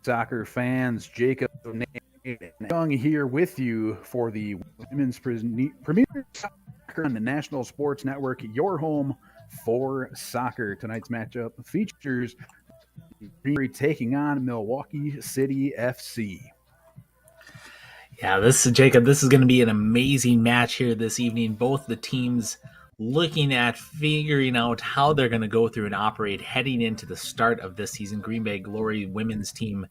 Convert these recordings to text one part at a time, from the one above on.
soccer fans. Jacob Young here with you for the Women's Premier Soccer on the National Sports Network, your home for soccer. Tonight's matchup features taking on Milwaukee City FC. Yeah, this is going to be an amazing match here this evening. Both the teams looking at figuring out how they're going to go through and operate heading into the start of this season. Green Bay Glory women's team,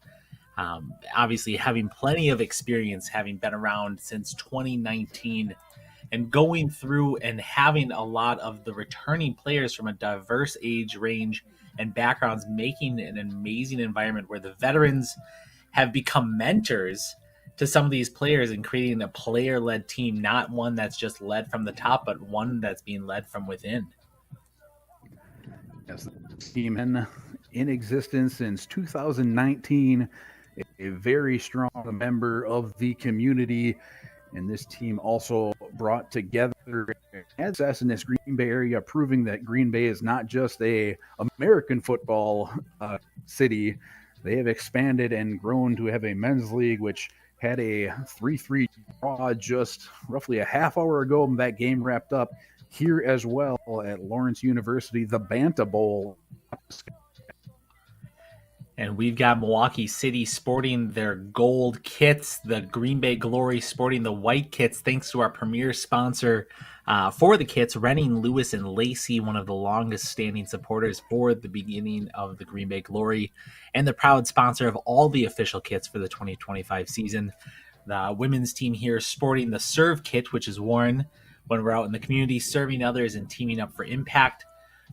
obviously having plenty of experience, having been around since 2019, and going through and having a lot of the returning players from a diverse age range and backgrounds, making an amazing environment where the veterans have become mentors to some of these players and creating a player-led team, not one that's just led from the top, but one that's being led from within. Yes, the team in existence since 2019, a very strong member of the community, and this team also brought together success in this Green Bay area, proving that Green Bay is not just a American football city. They have expanded and grown to have a men's league, which had a 3-3 draw just roughly a half hour ago. That game wrapped up here as well at Lawrence University, the Banta Bowl. And we've got Milwaukee City sporting their gold kits, the Green Bay Glory sporting the white kits, thanks to our premier sponsor for the kits, Renning, Lewis, and Lacey, one of the longest standing supporters for the beginning of the Green Bay Glory, and the proud sponsor of all the official kits for the 2025 season. The women's team here sporting the Serve kit, which is worn when we're out in the community serving others and teaming up for impact.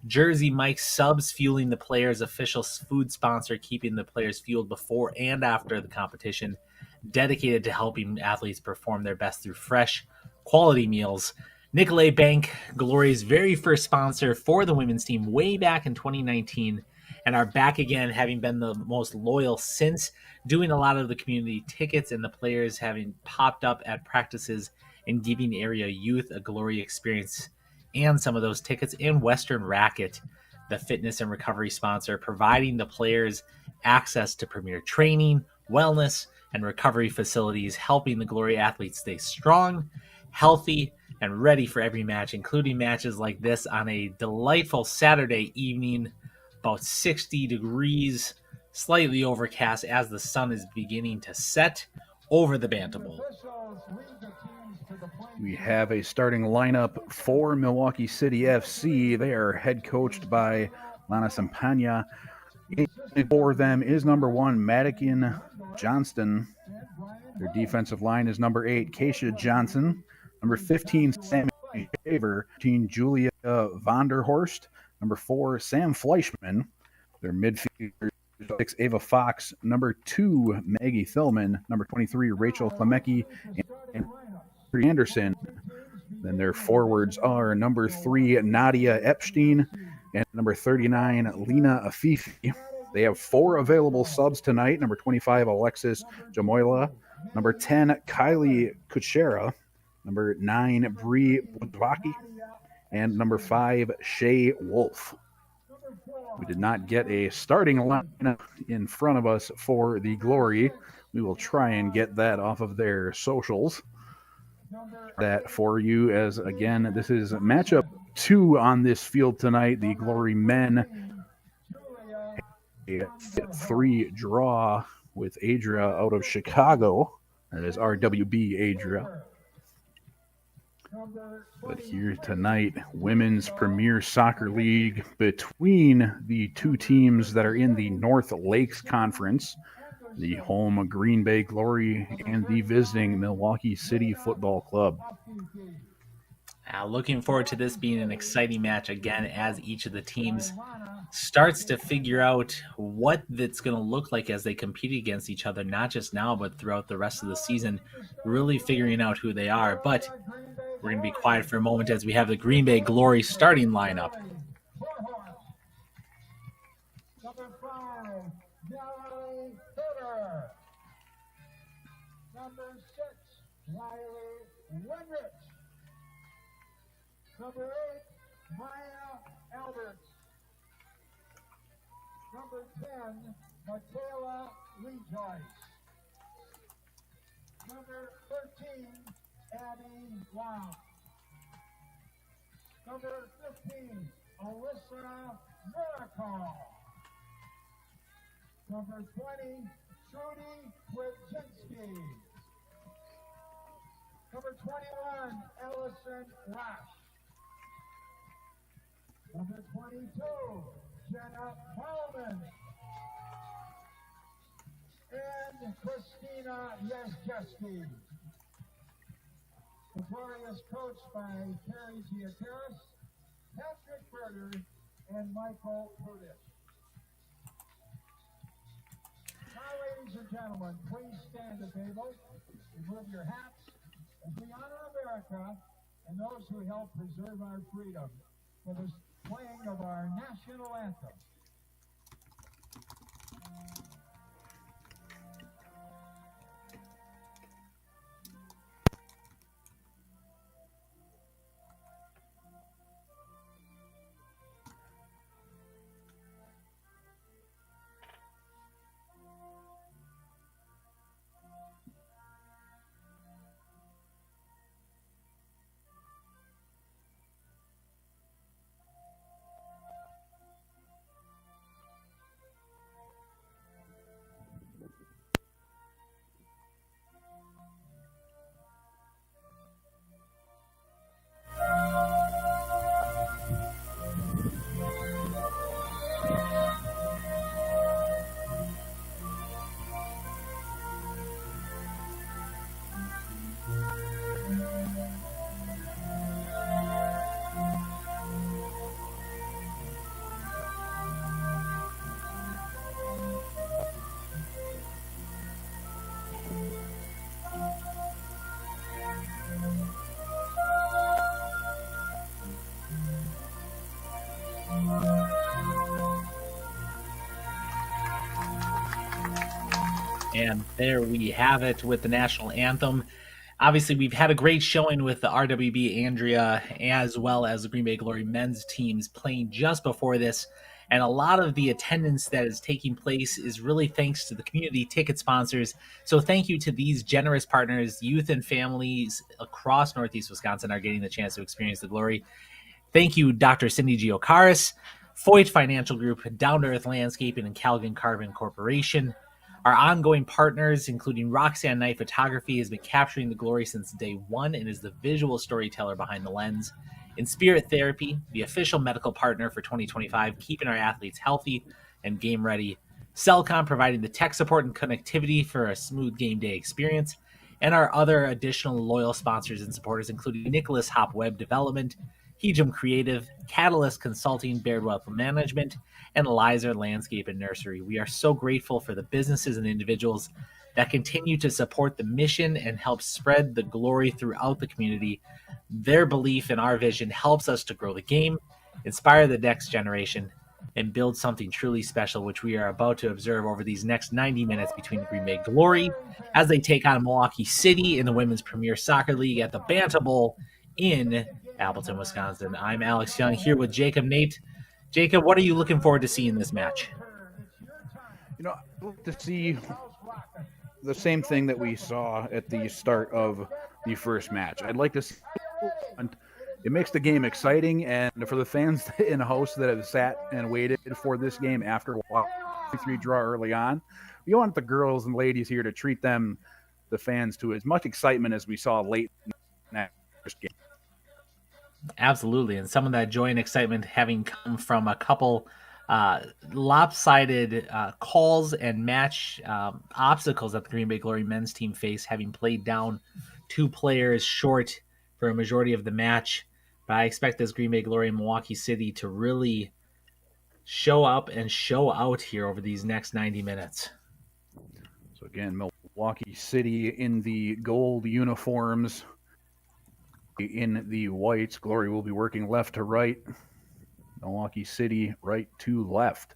Jersey Mike subs fueling the players' official food sponsor, keeping the players fueled before and after the competition, dedicated to helping athletes perform their best through fresh, quality meals. Nicolay Bank, Glory's very first sponsor for the women's team way back in 2019, and are back again, having been the most loyal since, doing a lot of the community tickets and the players having popped up at practices and giving area youth a Glory experience. And some of those tickets, and Western Racket, the fitness and recovery sponsor, providing the players access to premier training, wellness, and recovery facilities, helping the Glory athletes stay strong, healthy, and ready for every match, including matches like this on a delightful Saturday evening, about 60 degrees, slightly overcast as the sun is beginning to set over the Banta Bowl. We have a starting lineup for Milwaukee City FC. They are head coached by Lana Sampagna. For them is number 1, Madigan Johnston. Their defensive line is number 8, Keisha Johnson. Number 15, Sammy Shaver. 15, Julia Vonderhorst. Number 4, Sam Fleischman. Their midfielder 6, Ava Fox. Number 2, Maggie Thillman. Number 23, Rachel Klemecki. And Anderson. Then their forwards are number 3, Nadia Epstein, and number 39, Lena Afifi. They have 4 available subs tonight. Number 25, Alexis Jamoila. Number 10, Kylie Kuchera. Number 9, Bree Budwaki. And number 5, Shay Wolf. We did not get a starting lineup in front of us for the Glory. We will try and get that off of their socials. That for you, as again, this is matchup 2 on this field tonight. The Glory men, a 3 draw with Adria out of Chicago. That is RWB Adria. But here tonight, Women's Premier Soccer League between the 2 teams that are in the North Lakes Conference, the home Green Bay Glory and the visiting Milwaukee City Football Club. Looking forward to this being an exciting match again, as each of the teams starts to figure out what it's going to look like as they compete against each other, not just now, but throughout the rest of the season, really figuring out who they are. But we're going to be quiet for a moment as we have the Green Bay Glory starting lineup. Number 5, Nellie Hitter. Number 6, Riley Wenrich. Number 8, Maya Alberts. Number 10, Michaela Rejoice. Number 13, Abby Long. Number 15, Alyssa Miracle. Number 20, Trudy Kwajinski. Number 21, Allison Rash. Number 22, Jenna Bowman. And Christina Yazjeski. The Glory is coached by Carrie Giateris, Patrick Berger, and Michael Curtis. Now, ladies and gentlemen, please stand at the table, remove your hats, as we honor America and those who help preserve our freedom for the playing of our national anthem. And there we have it with the national anthem. Obviously, we've had a great showing with the RWB Andrea as well as the Green Bay Glory men's teams playing just before this. And a lot of the attendance that is taking place is really thanks to the community ticket sponsors. So thank you to these generous partners. Youth and families across Northeast Wisconsin are getting the chance to experience the Glory. Thank you, Dr. Cindy Giocaris, Foyt Financial Group, Down to Earth Landscaping, and Calvin Carbon Corporation. Our ongoing partners, including Roxanne Night Photography, has been capturing the Glory since day one and is the visual storyteller behind the lens. Inspirit Therapy, the official medical partner for 2025, keeping our athletes healthy and game ready. Cellcom, providing the tech support and connectivity for a smooth game day experience. And our other additional loyal sponsors and supporters, including Nicholas Hop Web Development, Hejum Creative, Catalyst Consulting, Baird Wealth Management, and Lizer Landscape and Nursery. We are so grateful for the businesses and individuals that continue to support the mission and help spread the glory throughout the community. Their belief in our vision helps us to grow the game, inspire the next generation, and build something truly special, which we are about to observe over these next 90 minutes between the Green Bay Glory as they take on Milwaukee City in the Women's Premier Soccer League at the Banta Bowl in Appleton, Wisconsin. I'm Alex Young here with Jacob Nate. Jacob, what are you looking forward to seeing in this match? You know, I look to see the same thing that we saw at the start of the first match. I'd like to see it makes the game exciting, and for the fans in house that have sat and waited for this game after a while, 3 draw early on, we want the girls and ladies here to treat them, the fans, to as much excitement as we saw late in that first game. Absolutely, and some of that joy and excitement having come from a couple lopsided calls and match obstacles that the Green Bay Glory men's team faced, having played down 2 players short for a majority of the match. But I expect this Green Bay Glory and Milwaukee City to really show up and show out here over these next 90 minutes. So again, Milwaukee City in the gold uniforms, in the whites. Glory will be working left to right. Milwaukee City right to left.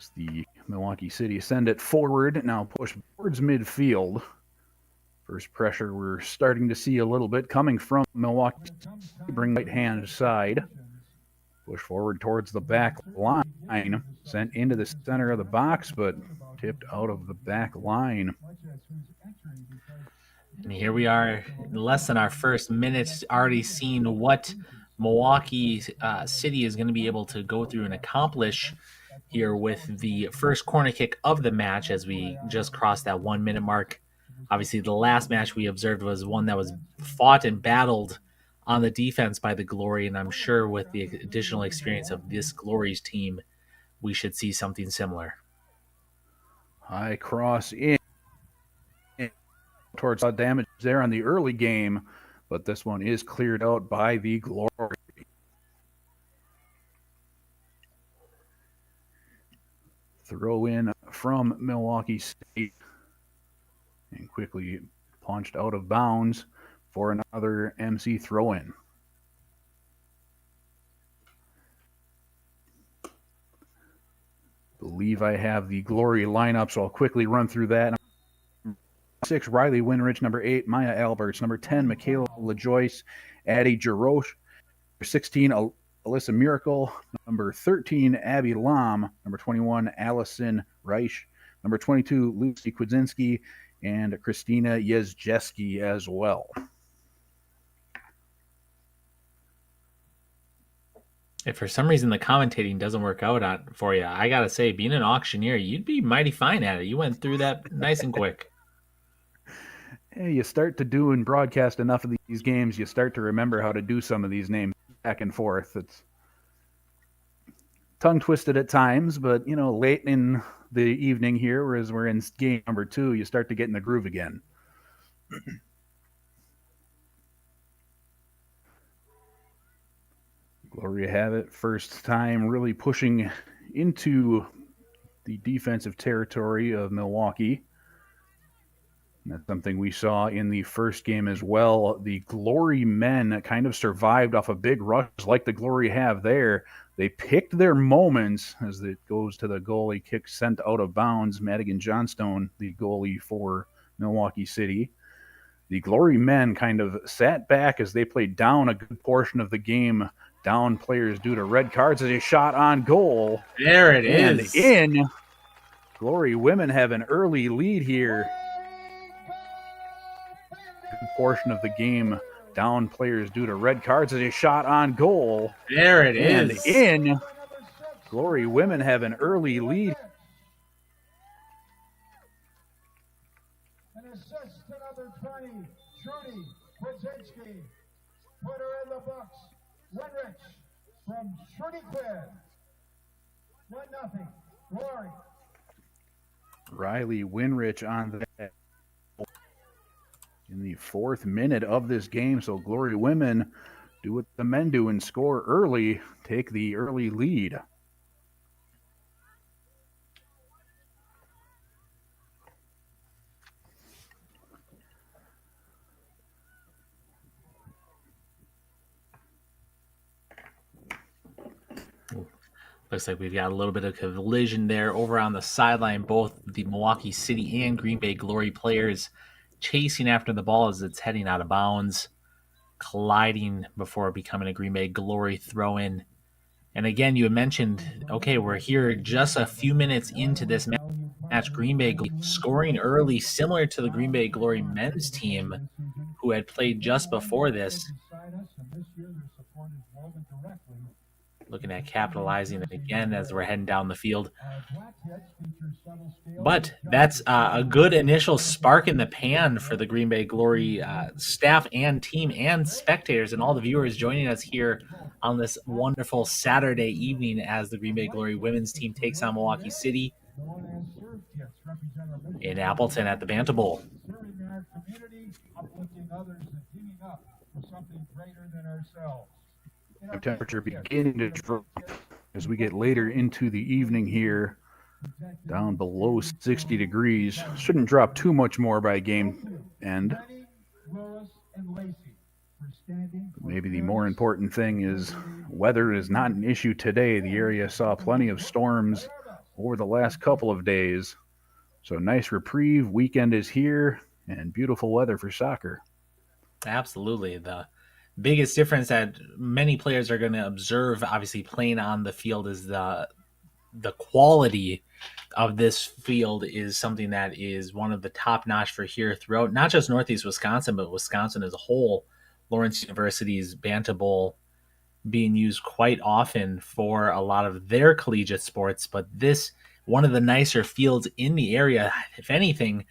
as the Milwaukee City send it forward, now push towards midfield. First pressure we're starting to see a little bit coming from Milwaukee. Bring right-hand side. Push forward towards the back line. Sent into the center of the box, but tipped out of the back line. And here we are, in less than our first minute, already seeing what Milwaukee City is going to be able to go through and accomplish here with the first corner kick of the match as we just crossed that 1 minute mark. Obviously, the last match we observed was one that was fought and battled on the defense by the Glory, and I'm sure with the additional experience of this Glory's team, we should see something similar. High cross in towards damage there on the early game, but this one is cleared out by the Glory. Throw in from Milwaukee State and quickly punched out of bounds for another MC throw-in. Believe I have the Glory lineup, so I'll quickly run through that. 6, Riley Winrich. Number 8, Maya Alberts. Number 10, Michaela LaJoyce. Addie Jaroche. Number 16, Alyssa Miracle. Number 13, Abby Lam. Number 21, Allison Reich. Number 22, Lucy Kwidzinski. And Christina Yezjeski as well. If for some reason the commentating doesn't work out for you, I got to say, being an auctioneer, you'd be mighty fine at it. You went through that nice and quick. Hey, you start to do and broadcast enough of these games, you start to remember how to do some of these names back and forth. It's tongue-twisted at times, but, late in the evening here, whereas we're in game number 2, you start to get in the groove again. Glory have it. First time really pushing into the defensive territory of Milwaukee. That's something we saw in the first game as well. The Glory men kind of survived off a big rush like the Glory have there. They picked their moments as it goes to the goalie kick sent out of bounds. Madigan Johnstone, the goalie for Milwaukee City. The Glory men kind of sat back as they played down a good portion of the game. Down players due to red cards as a shot on goal. There it is. And in. Glory women have an early lead here. Good portion of the game. Down players due to red cards as a shot on goal. There it is. And in. Glory women have an early lead. An assist to number 20, Trudy Kwidzinski. Put her in the books. Winrich from Trudy Quid. 1-0. Glory. Riley Winrich on that in the 4th minute of this game. So Glory women do what the men do and score early, take the early lead. Looks like we've got a little bit of collision there over on the sideline. Both the Milwaukee City and Green Bay Glory players chasing after the ball as it's heading out of bounds, colliding before becoming a Green Bay Glory throw-in. And again, you had mentioned, okay, we're here just a few minutes into this match. Green Bay scoring early, similar to the Green Bay Glory men's team who had played just before this. Looking at capitalizing again as we're heading down the field. But that's a good initial spark in the pan for the Green Bay Glory staff and team and spectators and all the viewers joining us here on this wonderful Saturday evening as the Green Bay Glory women's team takes on Milwaukee City in Appleton at the Banta Bowl. Temperature beginning to drop as we get later into the evening here, down below 60 degrees. Shouldn't drop too much more by game end. Maybe the more important thing is weather is not an issue today. The area saw plenty of storms over the last couple of days. So nice reprieve. Weekend is here and beautiful weather for soccer. Absolutely. The biggest difference that many players are going to observe, obviously playing on the field, is the quality of this field is something that is one of the top notch for here throughout not just Northeast Wisconsin, but Wisconsin as a whole. Lawrence University's Banta Bowl being used quite often for a lot of their collegiate sports, but this one of the nicer fields in the area. If anything,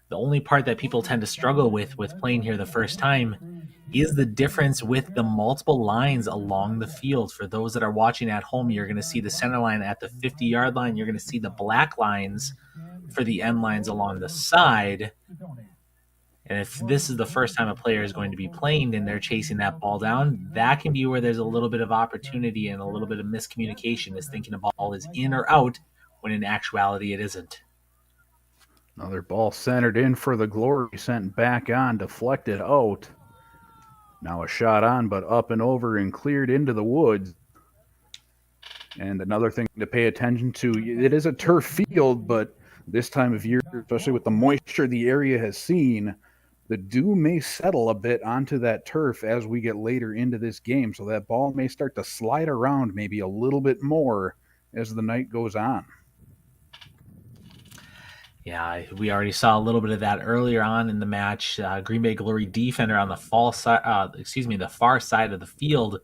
the only part that people tend to struggle with playing here the first time is the difference with the multiple lines along the field. For those that are watching at home, you're going to see the center line at the 50-yard line. You're going to see the black lines for the end lines along the side. And if this is the first time a player is going to be playing and they're chasing that ball down, that can be where there's a little bit of opportunity and a little bit of miscommunication, is thinking the ball is in or out when in actuality it isn't. Another ball centered in for the Glory, sent back on, deflected out. Now a shot on, but up and over and cleared into the woods. And another thing to pay attention to, it is a turf field, but this time of year, especially with the moisture the area has seen, the dew may settle a bit onto that turf as we get later into this game. So that ball may start to slide around maybe a little bit more as the night goes on. Yeah, we already saw a little bit of that earlier on in the match. Green Bay Glory defender on the far side of the field,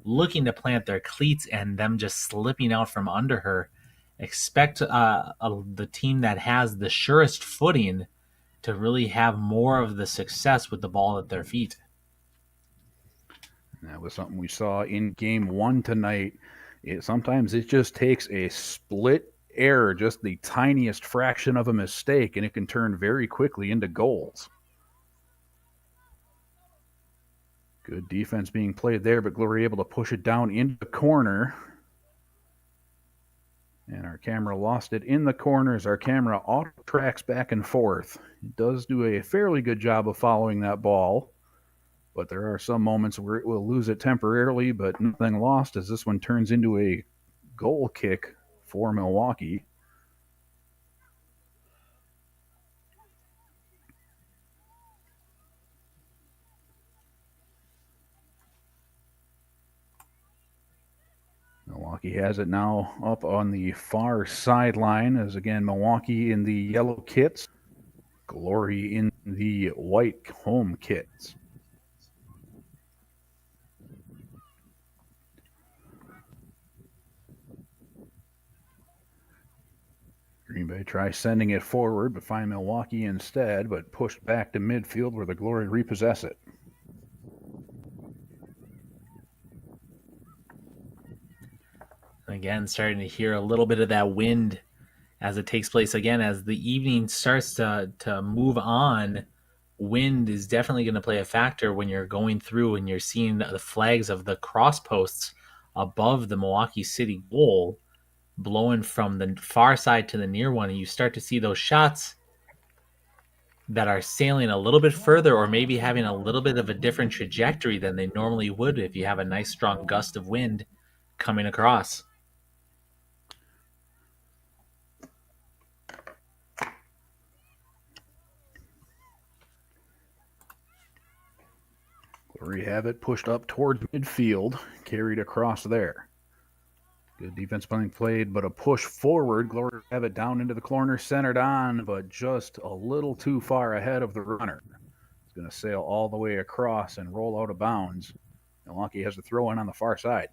looking to plant their cleats and them just slipping out from under her. Expect the team that has the surest footing to really have more of the success with the ball at their feet. That was something we saw in game one tonight. Sometimes it just takes a split error, just the tiniest fraction of a mistake, and it can turn very quickly into goals. Good defense being played there, but Glory able to push it down into the corner. And our camera lost it in the corners. Our camera auto tracks back and forth. It does do a fairly good job of following that ball, but there are some moments where it will lose it temporarily, but nothing lost as this one turns into a goal kick for Milwaukee. Milwaukee has it now up on the far sideline as, again, Milwaukee in the yellow kits, Glory in the white home kits. Green Bay tries sending it forward, but find Milwaukee instead, but pushed back to midfield where the Glory repossess it. Again, starting to hear a little bit of that wind as it takes place. Again, as the evening starts to move on, wind is definitely going to play a factor when you're going through and you're seeing the flags of the cross posts above the Milwaukee City goal blowing from the far side to the near one, and you start to see those shots that are sailing a little bit further or maybe having a little bit of a different trajectory than they normally would if you have a nice strong gust of wind coming across. Glory have it pushed up towards midfield, carried across there. Good defense being played, but a push forward. Glory have it down into the corner, centered on, but just a little too far ahead of the runner. It's going to sail all the way across and roll out of bounds. Milwaukee has the throw in on the far side.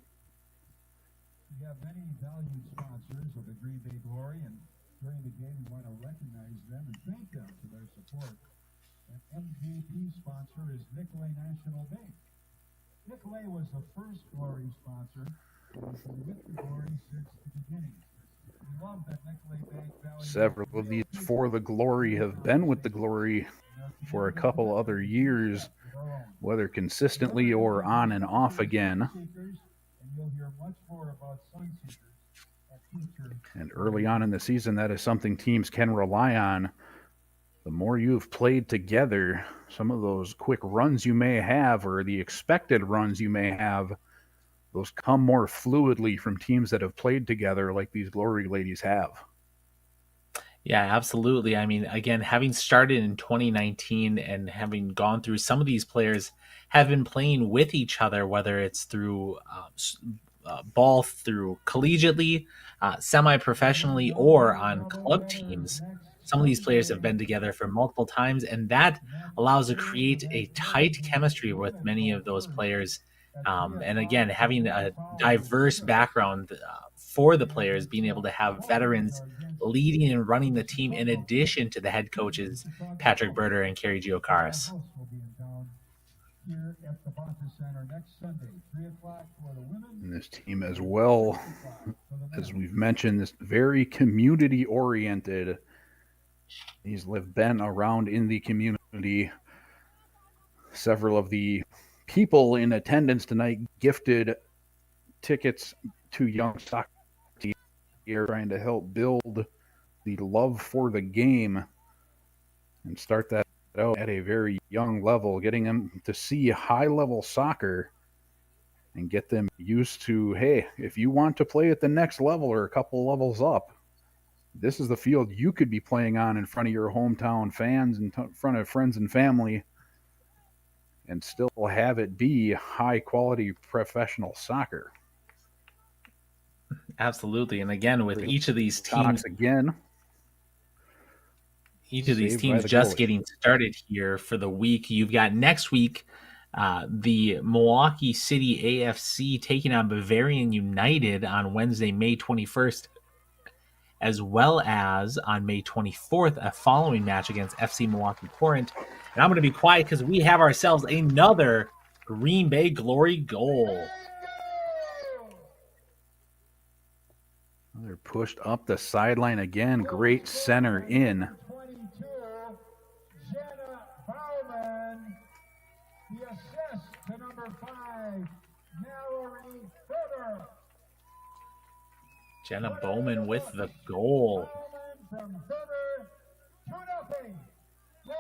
We have many valued sponsors of the Green Bay Glory, and during the game we want to recognize them and thank them for their support. An MVP sponsor is Nicolay National Bank. Nicolay was the first Glory sponsor and has been with the Glory since the beginning. We love that Nicolay Bank values. Several of these for the Glory have been with the Glory for a couple other years, whether consistently or on and off again. And early on in the season, that is something teams can rely on. The more you've played together, some of those quick runs you may have or the expected runs you may have, those come more fluidly from teams that have played together like these Glory ladies have. Yeah, absolutely. I mean, again, having started in 2019 and having gone through, some of these players have been playing with each other, whether it's through ball, through collegiately, semi-professionally, or on club teams. Some of these players have been together for multiple times, and that allows to create a tight chemistry with many of those players. And again, having a diverse background for the players, being able to have veterans leading and running the team in addition to the head coaches Patrick Berter and Kerry Giocaris. And this team as well, as we've mentioned, this very community oriented. These have been around in the community. Several of the people in attendance tonight gifted tickets to young soccer teams here, trying to help build the love for the game and start that out at a very young level, getting them to see high level soccer and get them used to, hey, if you want to play at the next level or a couple levels up, this is the field you could be playing on in front of your hometown fans and in front of friends and family, and still have it be high quality professional soccer. Absolutely. And again, with each of these teams, each of these teams just getting started here for the week, you've got next week the Milwaukee City A.F.C taking on Bavarian United on Wednesday, May 21st, as well as on May 24th, a following match against FC Milwaukee Corinth. And I'm going to be quiet because we have ourselves another Green Bay Glory goal. They're pushed up the sideline again. Great center in. The assist to number 5, Mallory Further. Jenna Bowman with the goal. Bowman from Further, 2-0.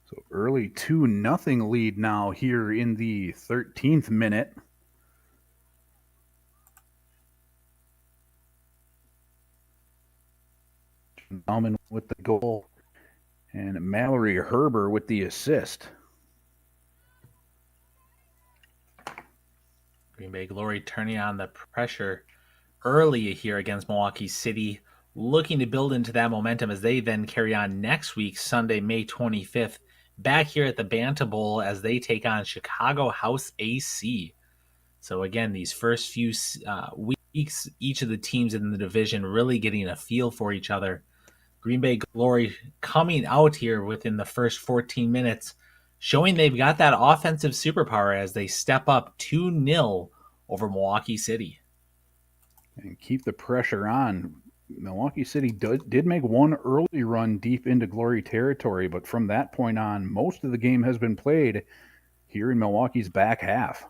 So early 2-0 lead now here in the 13th minute. Bowman with the goal. And Mallory Herber with the assist. Green Bay Glory turning on the pressure early here against Milwaukee City, looking to build into that momentum as they then carry on next week, Sunday, May 25th, back here at the Banta Bowl as they take on Chicago House AC. So again, these first few weeks, each of the teams in the division really getting a feel for each other. Green Bay Glory coming out here within the first 14 minutes, showing they've got that offensive superpower as they step up 2-0 over Milwaukee City. And keep the pressure on. Milwaukee City did make one early run deep into Glory territory, but from that point on, most of the game has been played here in Milwaukee's back half.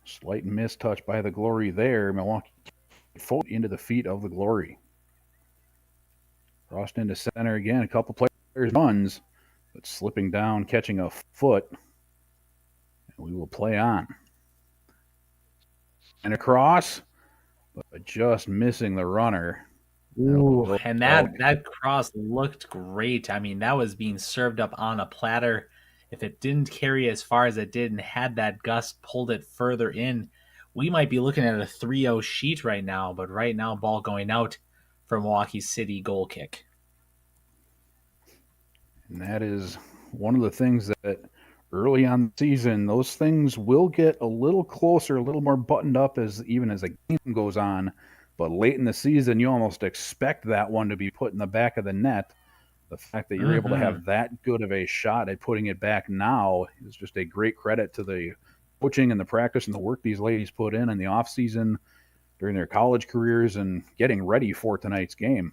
Slight mistouch by the Glory there. Milwaukee foot into the feet of the Glory. Crossed into center again. A couple players runs, but slipping down, catching a foot. And we will play on. And across, but just missing the runner. Ooh, and that cross looked great. I mean, that was being served up on a platter. If it didn't carry as far as it did and had that gust pulled it further in, we might be looking at a 3-0 sheet right now. But right now, ball going out for Milwaukee City goal kick. And that is one of the things that early on the season, those things will get a little closer, a little more buttoned up even as the game goes on. But late in the season, you almost expect that one to be put in the back of the net. The fact that you're able to have that good of a shot at putting it back now is just a great credit to the coaching and the practice and the work these ladies put in the off season during their college careers and getting ready for tonight's game.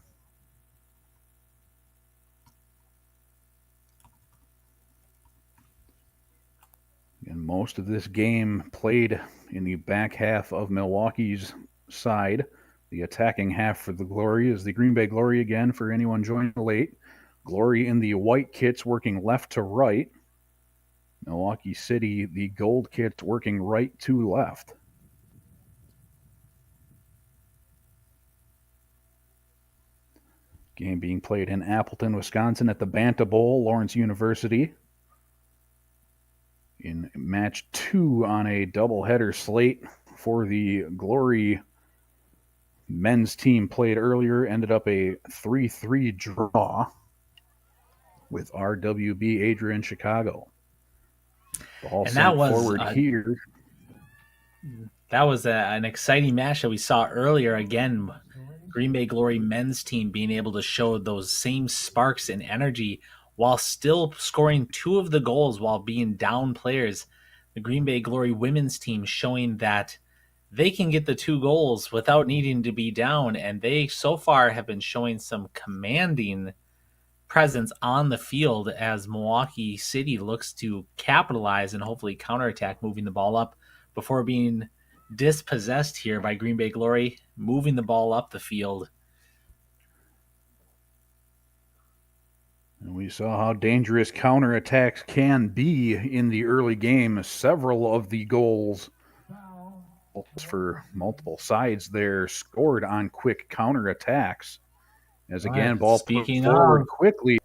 And most of this game played in the back half of Milwaukee's side. The attacking half for the Glory is the Green Bay Glory again for anyone joining late. Glory in the white kits working left to right. Milwaukee City, the gold kits working right to left. Game being played in Appleton, Wisconsin at the Banta Bowl, Lawrence University. In match 2 on a doubleheader slate for the Glory men's team played earlier, ended up a 3-3 draw with RWB Adrian Chicago. Ball And sent forward here. That was an exciting match that we saw earlier. Again, Green Bay Glory men's team being able to show those same sparks and energy while still scoring 2 of the goals while being down players. The Green Bay Glory women's team showing that they can get the 2 goals without needing to be down, and they so far have been showing some commanding presence on the field as Milwaukee City looks to capitalize and hopefully counterattack, moving the ball up before being dispossessed here by Green Bay Glory, moving the ball up the field. And we saw how dangerous counterattacks can be in the early game. Several of the goals for multiple sides there scored on quick counterattacks. As again, ball put forward quickly.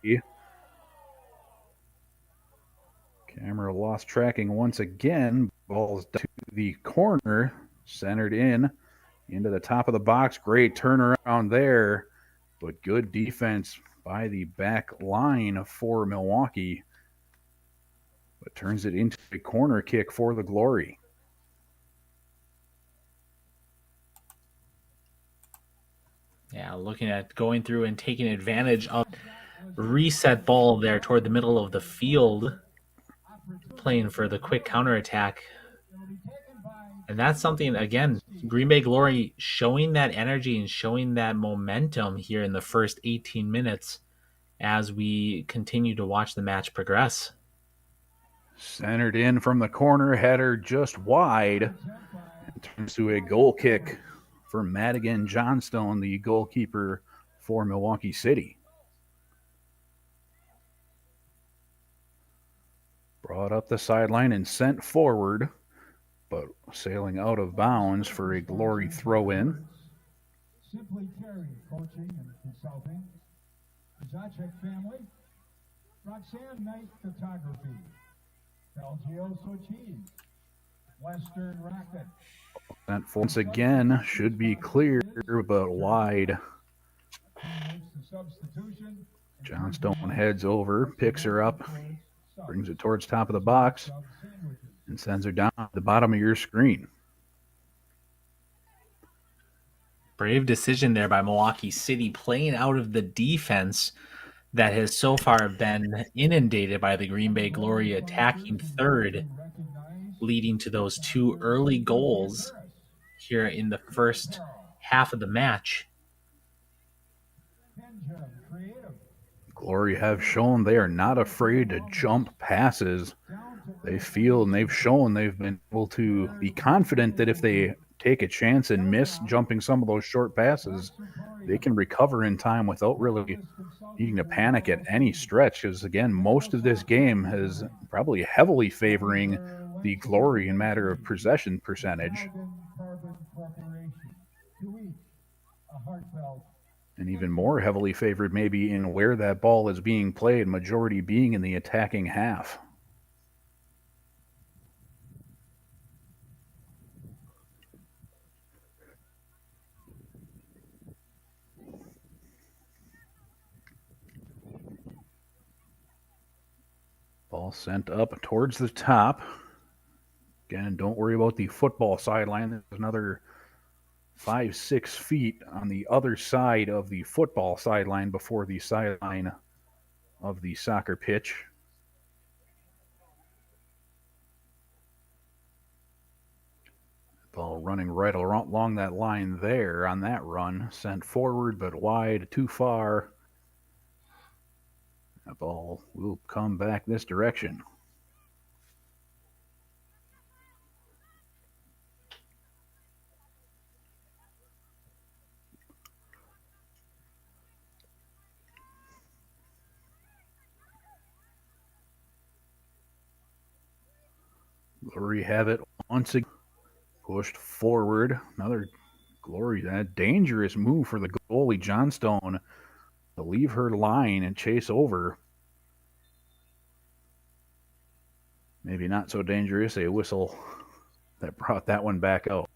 Camera lost tracking once again. Ball's to the corner, centered in, into the top of the box. Great turnaround there, but good defense by the back line for Milwaukee. But turns it into a corner kick for the Glory. Yeah, looking at going through and taking advantage of reset ball there toward the middle of the field, playing for the quick counterattack. And that's something, again, Green Bay Glory showing that energy and showing that momentum here in the first 18 minutes as we continue to watch the match progress. Centered in from the corner, header just wide. It turns to a goal kick for Madigan Johnstone, the goalkeeper for Milwaukee City. Brought up the sideline and sent forward, but sailing out of bounds for a Glory throw-in. Simply Carry Coaching and Consulting, Zaczek Family, Roxanne Knight Photography, Belgioso Cheese, Western Rocket. Sent once again, should be clear, but wide. Johnstone heads over, picks her up, brings it towards top of the box, and sends her down at the bottom of your screen. Brave decision there by Milwaukee City, playing out of the defense that has so far been inundated by the Green Bay Glory, attacking third, leading to those 2 early goals here in the first half of the match. Glory have shown they are not afraid to jump passes. They feel and they've shown they've been able to be confident that if they take a chance and miss jumping some of those short passes, they can recover in time without really needing to panic at any stretch. Because again, most of this game is probably heavily favoring the Glory in matter of possession percentage. And even more heavily favored maybe in where that ball is being played, majority being in the attacking half. Ball sent up towards the top. Again, don't worry about the football sideline. There's another 5-6 feet on the other side of the football sideline before the sideline of the soccer pitch. Ball running right along that line there on that run. Sent forward but wide, too far. That ball will come back this direction. Glory have it once again. Pushed forward. Another Glory, that dangerous move for the goalie Johnstone. to leave her line and chase over. Maybe not so dangerous. A whistle that brought that one back out.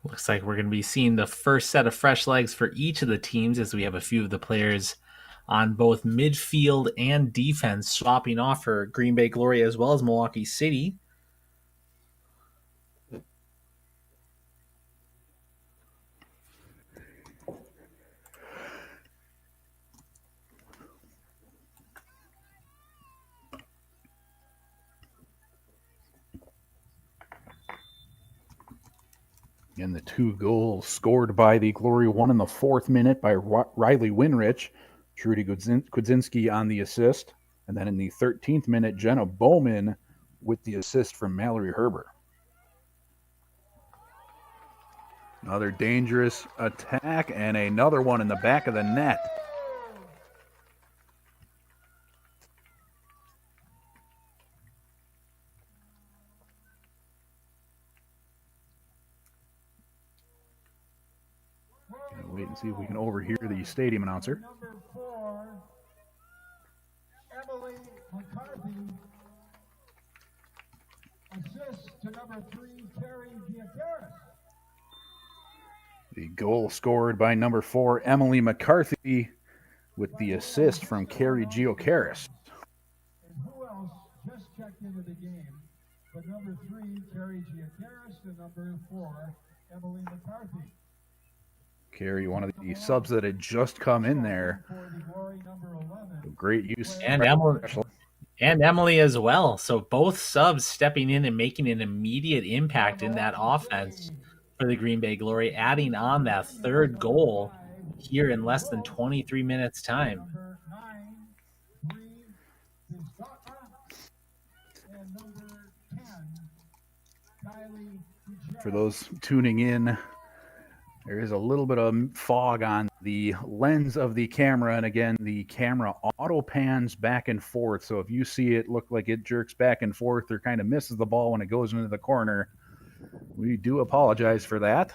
Looks like we're going to be seeing the first set of fresh legs for each of the teams as we have a few of the players on both midfield and defense swapping off for Green Bay Glory as well as Milwaukee City. And the 2 goals scored by the Glory, one in the 4th minute by Riley Winrich, Trudy Kudzinski on the assist. And then in the 13th minute, Jenna Bowman with the assist from Mallory Herber. Another dangerous attack and another one in the back of the net. Wait and see if we can overhear the stadium announcer. Number 4, Emily McCarthy. Assist to number 3, Carrie Giacaris. The goal scored by number 4, Emily McCarthy, with the assist from Carrie Giacaris. And who else just checked into the game? But number 3, Carrie Giacaris, and number 4, Emily McCarthy. Carrie, one of the subs that had just come in there. Great use. And Emily as well. So both subs stepping in and making an immediate impact in that offense for the Green Bay Glory, adding on that 3rd goal here in less than 23 minutes time. For those tuning in, there is a little bit of fog on the lens of the camera, and again, the camera auto pans back and forth. So if you see it look like it jerks back and forth or kind of misses the ball when it goes into the corner, we do apologize for that.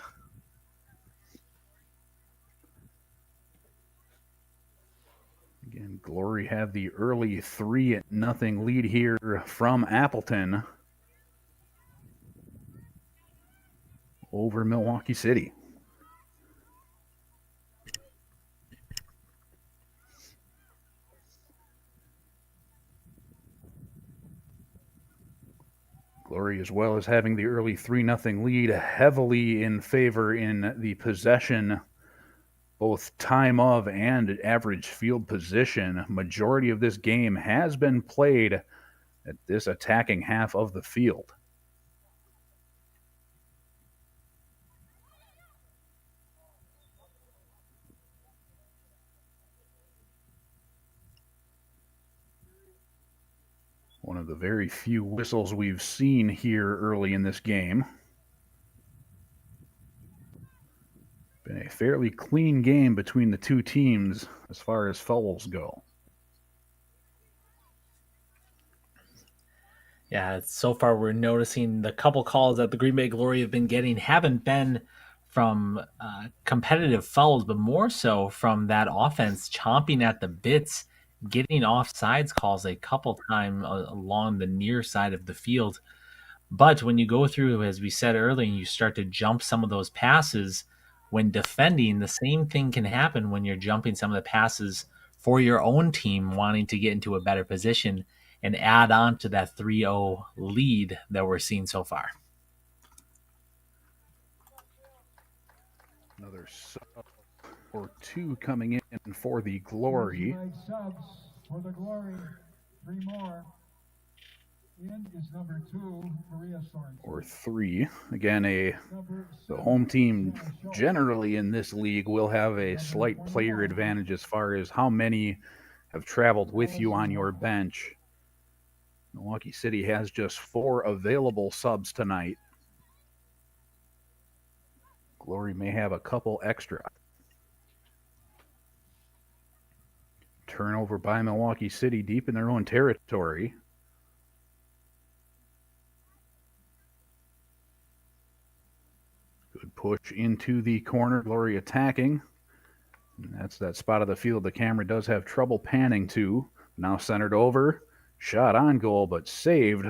Again, Glory have the early 3-0 lead here from Appleton over Milwaukee City. Glory, as well as having the early 3-0 lead, heavily in favor in the possession, both time of and average field position. Majority of this game has been played at this attacking half of the field. One of the very few whistles we've seen here early in this game. Been a fairly clean game between the two teams as far as fouls go. Yeah, so far we're noticing the couple calls that the Green Bay Glory have been getting haven't been from competitive fouls, but more so from that offense chomping at the bits, getting offsides calls a couple times along the near side of the field. But when you go through, as we said earlier, and you start to jump some of those passes when defending, the same thing can happen when you're jumping some of the passes for your own team wanting to get into a better position and add on to that 3-0 lead that we're seeing so far. Another sub or 2 coming in for the Glory. Subs for the Glory, 3 more. In is number 2, Maria Sorensen. Or 3. Again, the home team generally in this league will have a slight player advantage as far as how many have traveled with you on your bench. Milwaukee City has just 4 available subs tonight. Glory may have a couple extra. Turnover by Milwaukee City deep in their own territory. Good push into the corner. Glory attacking. And that's that spot of the field the camera does have trouble panning to. Now centered over. Shot on goal, but saved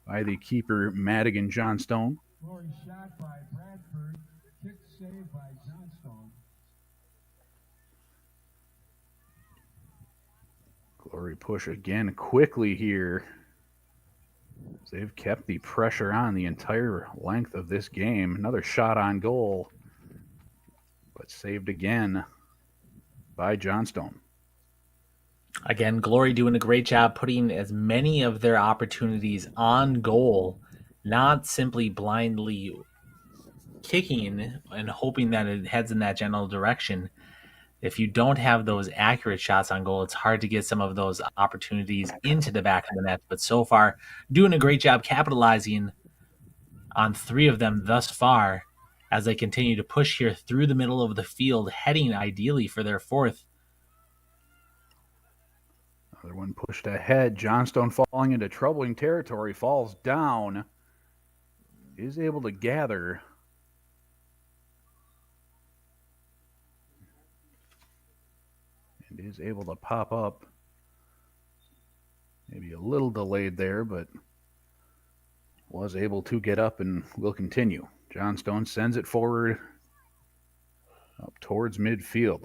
by the keeper, Madigan Johnstone. Glory shot by Bradford. Kick saved by Johnstone. Glory push again quickly here. They've kept the pressure on the entire length of this game. Another shot on goal, but saved again by Johnstone. Again, Glory doing a great job putting as many of their opportunities on goal, not simply blindly kicking and hoping that it heads in that general direction. If you don't have those accurate shots on goal, it's hard to get some of those opportunities into the back of the net. But so far, doing a great job capitalizing on 3 of them thus far as they continue to push here through the middle of the field, heading ideally for their 4th. Another one pushed ahead. Johnstone falling into troubling territory, falls down, is able to gather. And is able to pop up. Maybe a little delayed there, but was able to get up and will continue. Johnstone sends it forward up towards midfield.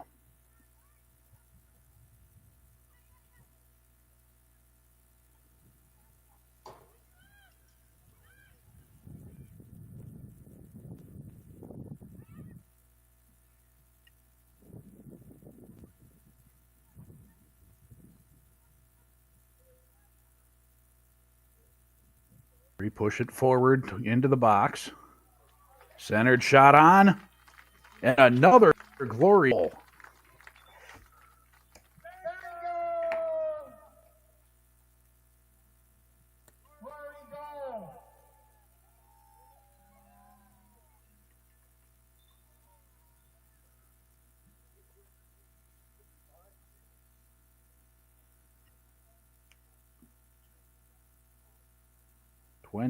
Push it forward into the box. Centered shot on. And another Glory goal. Glory goal.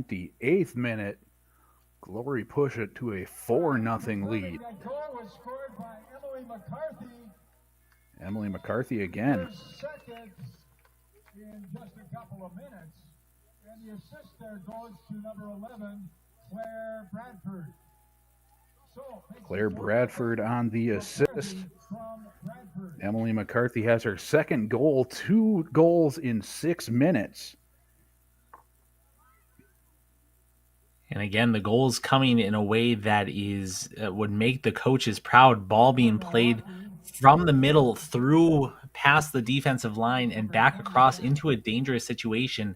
th minute. Glory push it to a 4-0 lead. That goal was scored by Emily McCarthy. Emily McCarthy again. Her second in just a couple of minutes. And the assist there goes to number 11, Claire Bradford. Claire Bradford on the assist. Emily McCarthy has her second goal, 2 goals in 6 minutes. And again, the goals coming in a way that is would make the coaches proud. Ball being played from the middle through past the defensive line and back across into a dangerous situation,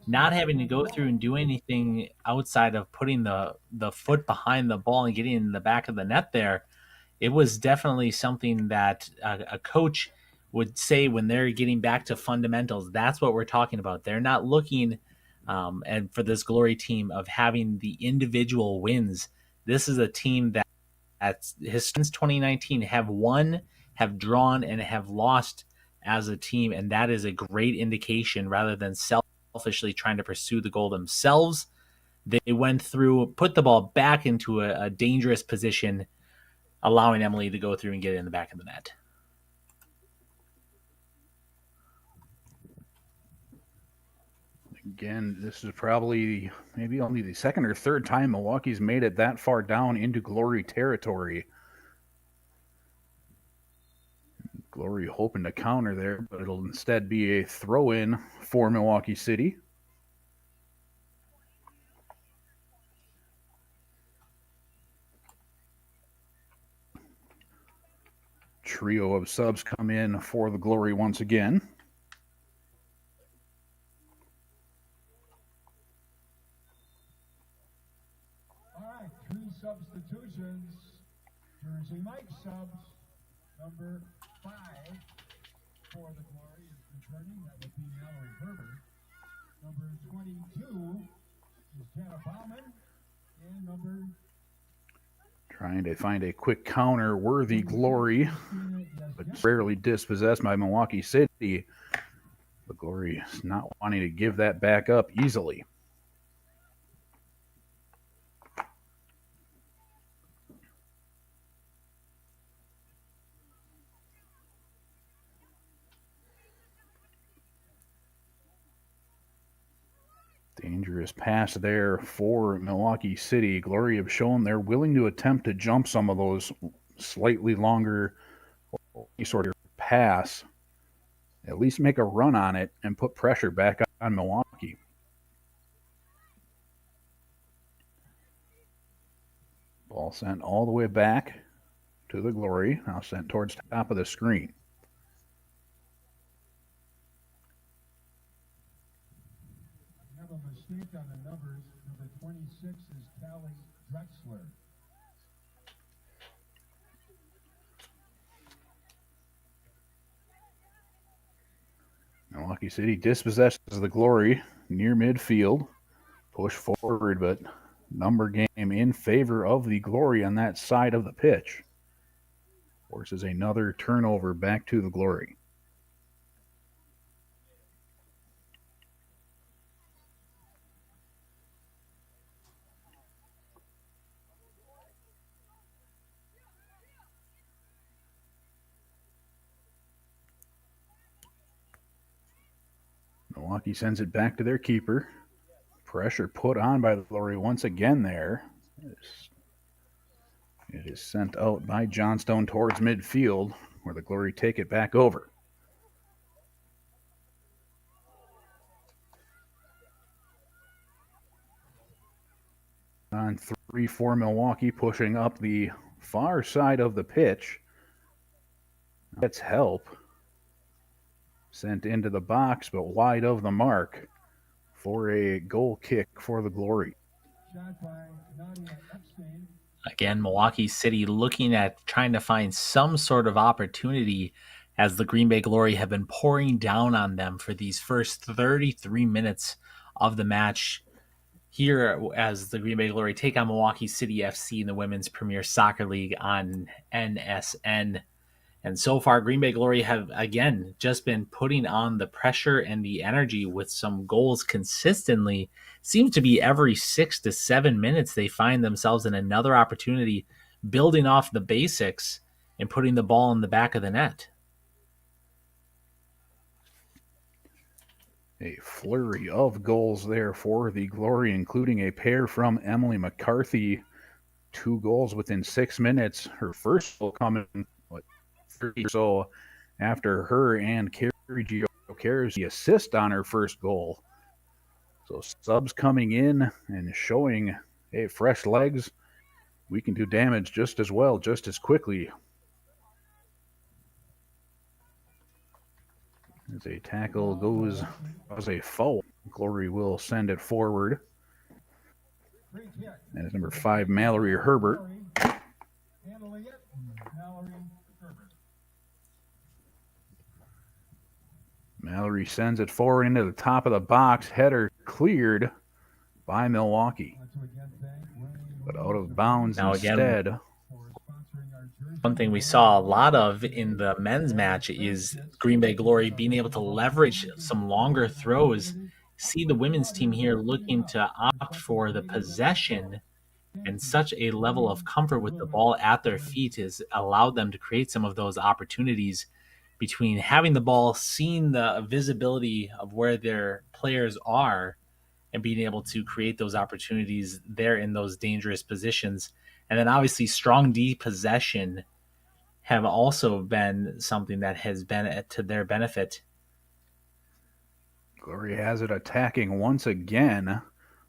not having to go through and do anything outside of putting the foot behind the ball and getting in the back of the net there. It was definitely something that a coach would say when they're getting back to fundamentals. That's what we're talking about. They're not looking and for this Glory team of having the individual wins. This is a team that has since 2019 have won, have drawn, and have lost as a team, and that is a great indication rather than selfishly trying to pursue the goal themselves. They went through, put the ball back into a dangerous position, allowing Emily to go through and get it in the back of the net. Again, this is probably maybe only the second or third time Milwaukee's made it that far down into Glory territory. Glory hoping to counter there, but it'll instead be a throw-in for Milwaukee City. Trio of subs come in for the Glory once again. Substitutions. Jersey Mike subs. Number 5 for the Glory is returning. That would be Mallory Herbert. Number 22 is Jenna Bauman. And number... Trying to find a quick counter worthy Glory, but rarely dispossessed by Milwaukee City. The Glory is not wanting to give that back up easily. Dangerous pass there for Milwaukee City. Glory have shown they're willing to attempt to jump some of those slightly longer sort of pass, at least make a run on it and put pressure back on Milwaukee. Ball sent all the way back to the Glory, now sent towards the top of the screen. We have a mistake on the numbers. Number 26 is Callie Drexler. Milwaukee City dispossesses the Glory near midfield. Push forward, but number game in favor of the Glory on that side of the pitch. Forces another turnover back to the Glory. Milwaukee sends it back to their keeper. Pressure put on by the Glory once again there. It is sent out by Johnstone towards midfield, where the Glory take it back over. On 3-4 Milwaukee, pushing up the far side of the pitch. Gets help. Sent into the box, but wide of the mark for a goal kick for the Glory. Again, Milwaukee City looking at trying to find some sort of opportunity as the Green Bay Glory have been pouring down on them for these first 33 minutes of the match. Here, as the Green Bay Glory take on Milwaukee City FC in the Women's Premier Soccer League on NSN. And so far, Green Bay Glory have, again, just been putting on the pressure and the energy with some goals consistently. Seems to be every 6 to 7 minutes they find themselves in another opportunity, building off the basics and putting the ball in the back of the net. A flurry of goals there for the Glory, including a pair from Emily McCarthy. 2 goals within 6 minutes. Her first goal coming, 30 or so after her and Carrie Gio the assist on her first goal. So subs coming in and showing, hey, fresh legs. We can do damage just as well, just as quickly. As a tackle goes as a foul, Glory will send it forward. And it's number 5, Mallory Herbert. Mallory sends it forward into the top of the box. Header cleared by Milwaukee. But out of bounds now instead. Again, one thing we saw a lot of in the men's match is Green Bay Glory being able to leverage some longer throws. See the women's team here looking to opt for the possession, and such a level of comfort with the ball at their feet has allowed them to create some of those opportunities between having the ball, seeing the visibility of where their players are, and being able to create those opportunities there in those dangerous positions. And then obviously strong possession have also been something that has been to their benefit. Glory has it attacking once again.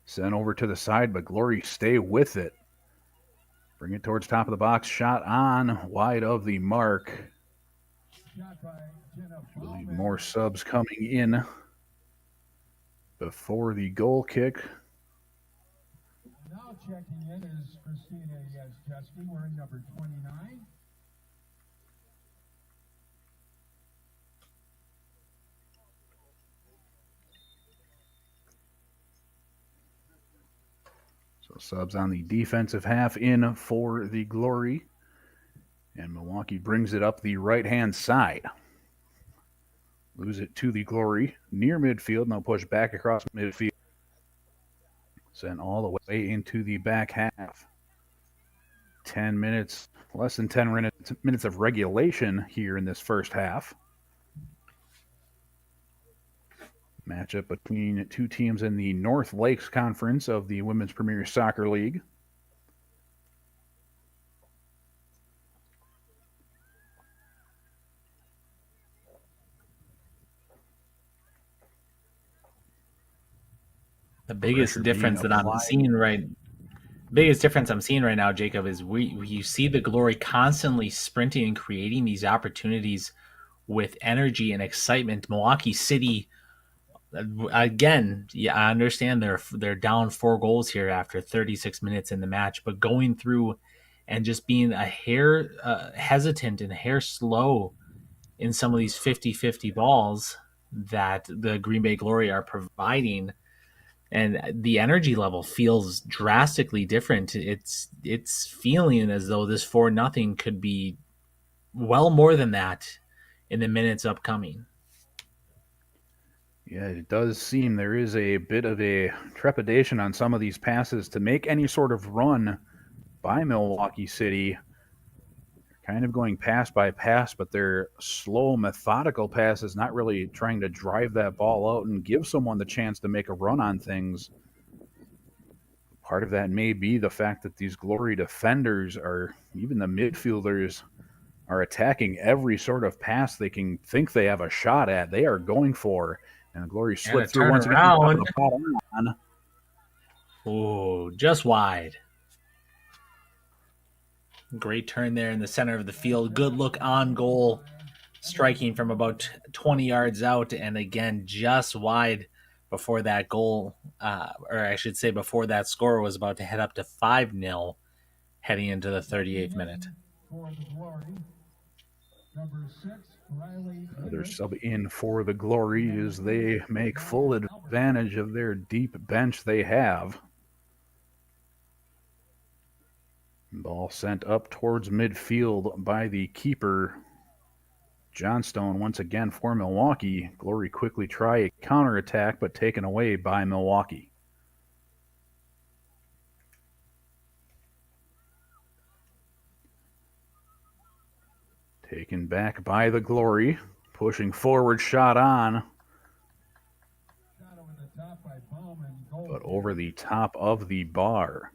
Sent over to the side, but Glory stay with it. Bring it towards top of the box. Shot on, wide of the mark. I believe more subs coming in before the goal kick. Now checking in is Christina Yazjeski, wearing number 29. So subs on the defensive half in for the Glory. And Milwaukee brings it up the right-hand side. Lose it to the Glory near midfield. Now push back across midfield. Sent all the way into the back half. 10 minutes, less than 10 minutes of regulation here in this first half. Matchup between two teams in the North Lakes Conference of the Women's Premier Soccer League. The biggest difference that I'm seeing right now, Jacob, is you see the Glory constantly sprinting and creating these opportunities with energy and excitement. Milwaukee City, again, yeah, I understand they're down 4 goals here after 36 minutes in the match, but going through and just being a hair hesitant and a hair slow in some of these 50-50 balls that the Green Bay Glory are providing, and the energy level feels drastically different. It's feeling as though this 4-0 could be well more than that in the minutes upcoming. Yeah, it does seem there is a bit of a trepidation on some of these passes to make any sort of run by Milwaukee City. Kind of going pass by pass, but they're slow, methodical passes, not really trying to drive that ball out and give someone the chance to make a run on things. Part of that may be the fact that these Glory defenders are, even the midfielders, are attacking every sort of pass they can think they have a shot at. They are going for, and the Glory slip through once again. Oh, just wide. Great turn there in the center of the field. Good look on goal, striking from about 20 yards out, and again, just wide before that goal, or I should say before that score was about to head up to 5-0 heading into the 38th minute. Another sub in for the Glory as they make full advantage of their deep bench they have. Ball sent up towards midfield by the keeper, Johnstone, once again for Milwaukee. Glory quickly try a counterattack, but taken away by Milwaukee. Taken back by the Glory. Pushing forward, shot on. But over the top of the bar.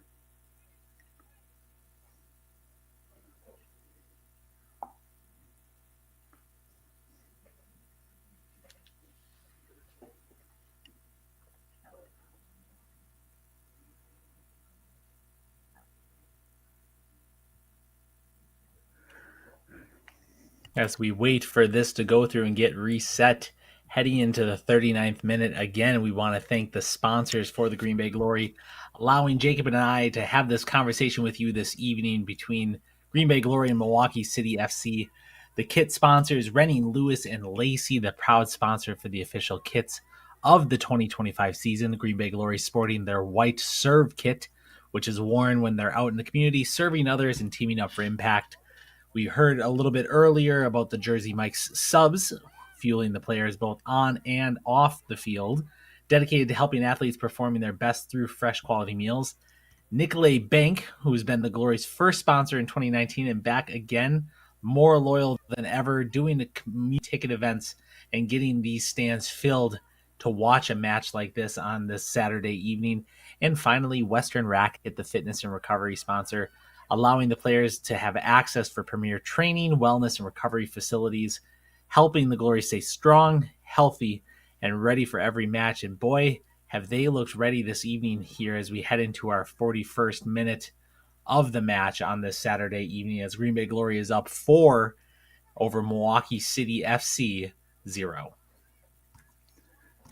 As we wait for this to go through and get reset, heading into the 39th minute, again, we want to thank the sponsors for the Green Bay Glory, allowing Jacob and I to have this conversation with you this evening between Green Bay Glory and Milwaukee City FC. The kit sponsors, Renning, Lewis, and Lacey, the proud sponsor for the official kits of the 2025 season. The Green Bay Glory sporting their white serve kit, which is worn when they're out in the community, serving others and teaming up for impact. We heard a little bit earlier about the Jersey Mike's subs, fueling the players both on and off the field, dedicated to helping athletes performing their best through fresh quality meals. Nicolay Bank, who's been the Glory's first sponsor in 2019 and back again, more loyal than ever, doing the community ticket events and getting these stands filled to watch a match like this on this Saturday evening. And finally, Western Racket, the fitness and recovery sponsor, allowing the players to have access for premier training, wellness, and recovery facilities, helping the Glory stay strong, healthy, and ready for every match. And boy, have they looked ready this evening here as we head into our 41st minute of the match on this Saturday evening as Green Bay Glory is up 4 over Milwaukee City FC 0.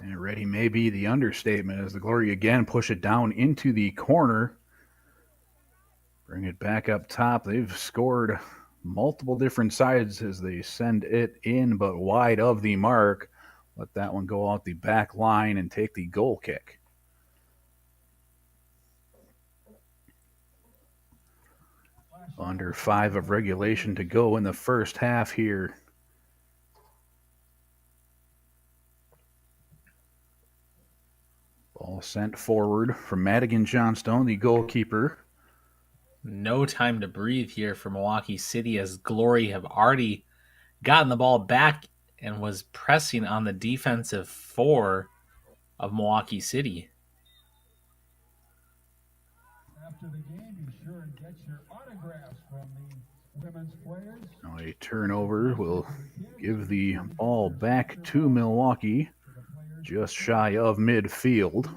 And ready may be the understatement as the Glory again push it down into the corner. Bring it back up top. They've scored multiple different sides as they send it in, but wide of the mark. Let that one go out the back line and take the goal kick. Under 5 of regulation to go in the first half here. Ball sent forward from Madigan Johnstone, the goalkeeper. No time to breathe here for Milwaukee City as Glory have already gotten the ball back and was pressing on the defensive 4 of Milwaukee City. After the game, be sure and get your autographs from the women's players. Now a turnover will give the ball back to Milwaukee, just shy of midfield.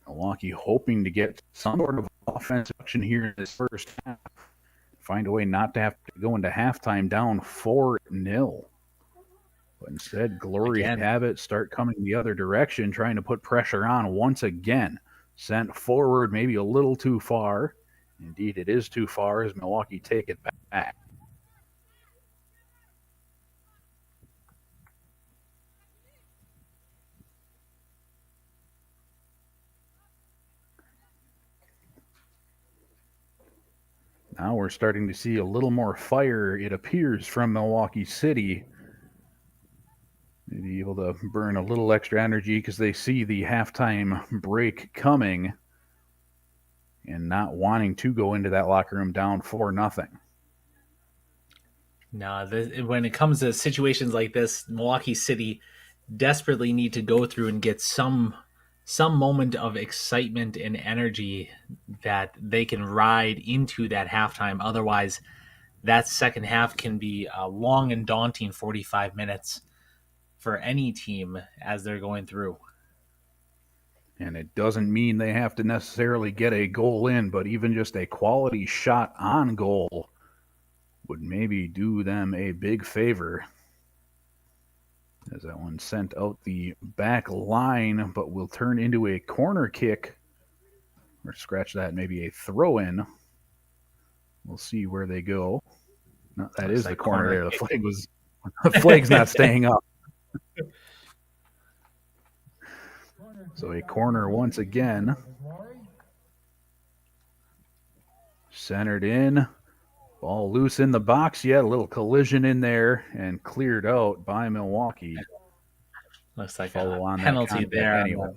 Milwaukee hoping to get some sort of offensive action here in this first half. Find a way not to have to go into halftime down 4-0. But instead, Glory have it start coming the other direction, trying to put pressure on once again. Sent forward maybe a little too far. Indeed, it is too far as Milwaukee take it back. Now we're starting to see a little more fire, it appears, from Milwaukee City. Maybe able to burn a little extra energy because they see the halftime break coming and not wanting to go into that locker room down 4-0. No, when it comes to situations like this, Milwaukee City desperately need to go through and get some moment of excitement and energy that they can ride into that halftime. Otherwise, that second half can be a long and daunting 45 minutes for any team as they're going through. And it doesn't mean they have to necessarily get a goal in, but even just a quality shot on goal would maybe do them a big favor. As that one sent out the back line, but will turn into a corner kick. Or scratch that, maybe a throw-in. We'll see where they go. No, that is the corner there. The flag's not staying up. So a corner once again. Centered in. Ball loose in the box yet. A little collision in there and cleared out by Milwaukee. Looks like a penalty there. Anyway.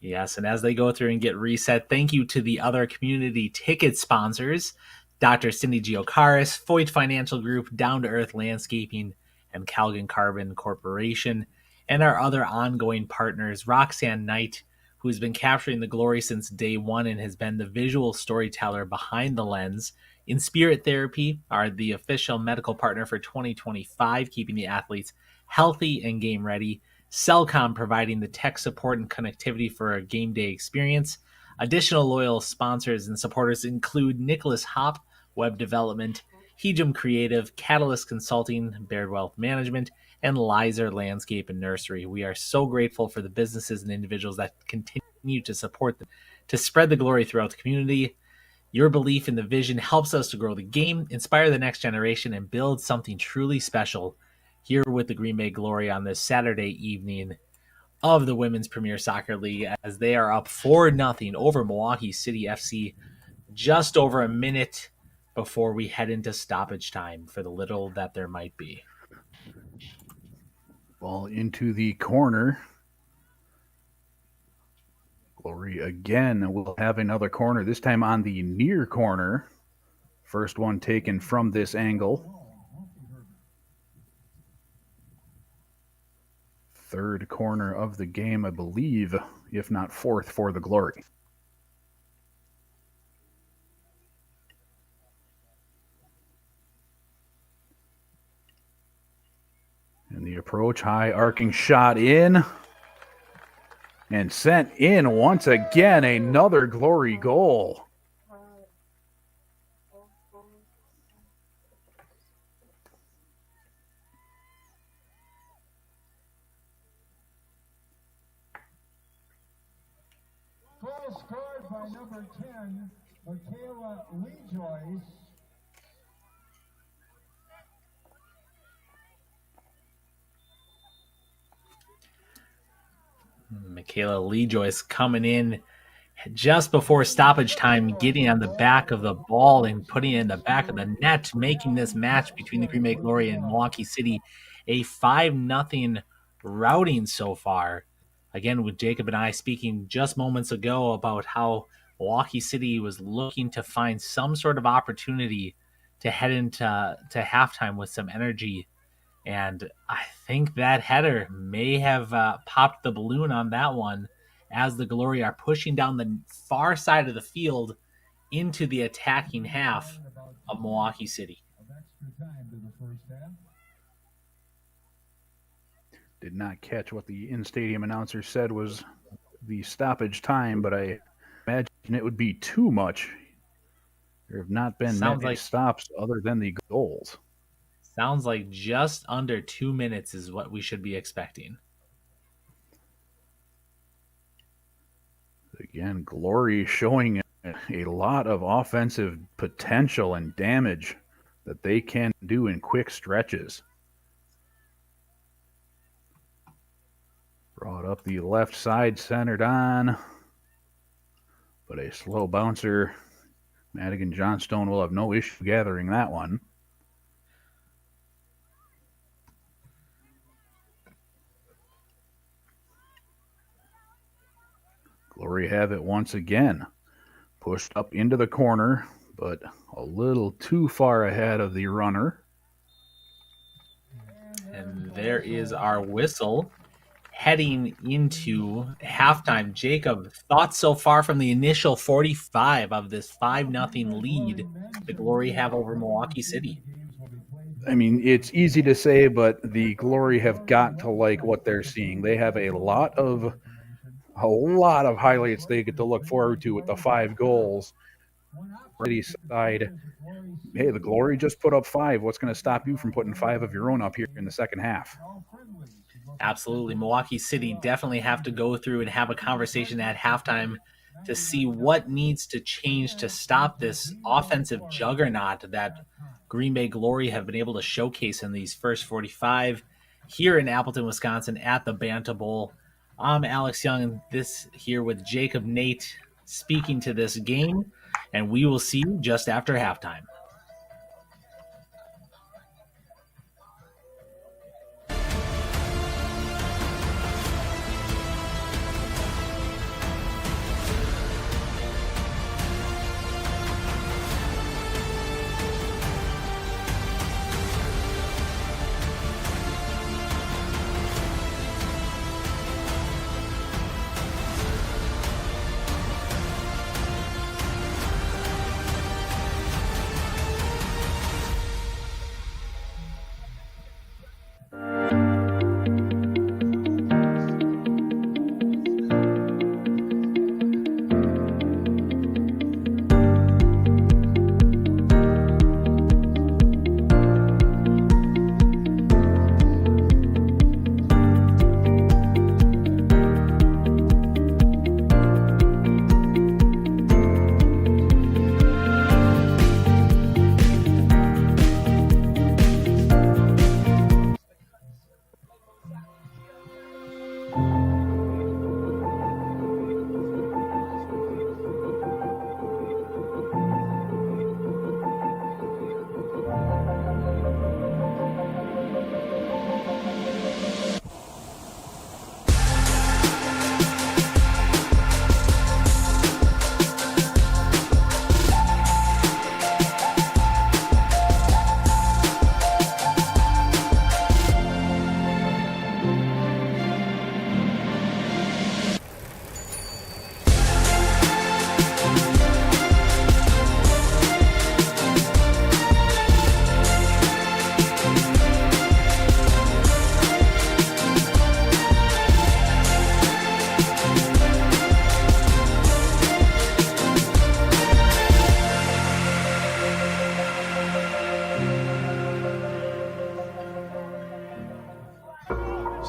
Yes, and as they go through and get reset, thank you to the other community ticket sponsors, Dr. Cindy Giocaris, Foyt Financial Group, Down to Earth Landscaping, and Calgon Carbon Corporation, and our other ongoing partners, Roxanne Knight, who's been capturing the glory since day one and has been the visual storyteller behind the lens. Inspirit Therapy are the official medical partner for 2025, keeping the athletes healthy and game ready. Cellcom providing the tech support and connectivity for a game day experience. Additional loyal sponsors and supporters include Nicholas Hop, Web Development, Hejum Creative, Catalyst Consulting, Baird Wealth Management, and Lizer Landscape and Nursery. We are so grateful for the businesses and individuals that continue to support them, to spread the glory throughout the community. Your belief in the vision helps us to grow the game, inspire the next generation, and build something truly special here with the Green Bay Glory on this Saturday evening of the Women's Premier Soccer League as they are up 4-0 over Milwaukee City FC just over a minute before we head into stoppage time for the little that there might be. Ball into the corner. Glory again will have another corner, this time on the near corner. First one taken from this angle. Third corner of the game, I believe, if not fourth for the Glory. And the approach, high arcing shot in. And sent in once again, another Glory goal. Goal scored by number 10, Michaela Lee-Joyce. Michaela Lee-Joyce coming in just before stoppage time, getting on the back of the ball and putting it in the back of the net, making this match between the Green Bay Glory and Milwaukee City a 5-0 routing so far. Again, with Jacob and I speaking just moments ago about how Milwaukee City was looking to find some sort of opportunity to head into halftime with some energy And I think that header may have popped the balloon on that one, as the Glory are pushing down the far side of the field into the attacking half of Milwaukee City. Did not catch what the in-stadium announcer said was the stoppage time, but I imagine it would be too much. There have not been many stops other than the goals. Sounds like just under 2 minutes is what we should be expecting. Again, Glory showing a lot of offensive potential and damage that they can do in quick stretches. Brought up the left side, centered on, but a slow bouncer. Madigan Johnstone will have no issue gathering that one. Glory have it once again. Pushed up into the corner, but a little too far ahead of the runner. And there is our whistle heading into halftime. Jacob, thoughts so far from the initial 45 of this 5-0 lead the Glory have over Milwaukee City? I mean, it's easy to say, but the Glory have got to like what they're seeing. They have a lot of highlights they get to look forward to with the 5 goals. City side, hey, the Glory just put up 5. What's going to stop you from putting 5 of your own up here in the second half? Absolutely. Milwaukee City definitely have to go through and have a conversation at halftime to see what needs to change to stop this offensive juggernaut that Green Bay Glory have been able to showcase in these first 45 here in Appleton, Wisconsin at the Banta Bowl. I'm Alex Young, this here with Jacob Nate speaking to this game, and we will see you just after halftime.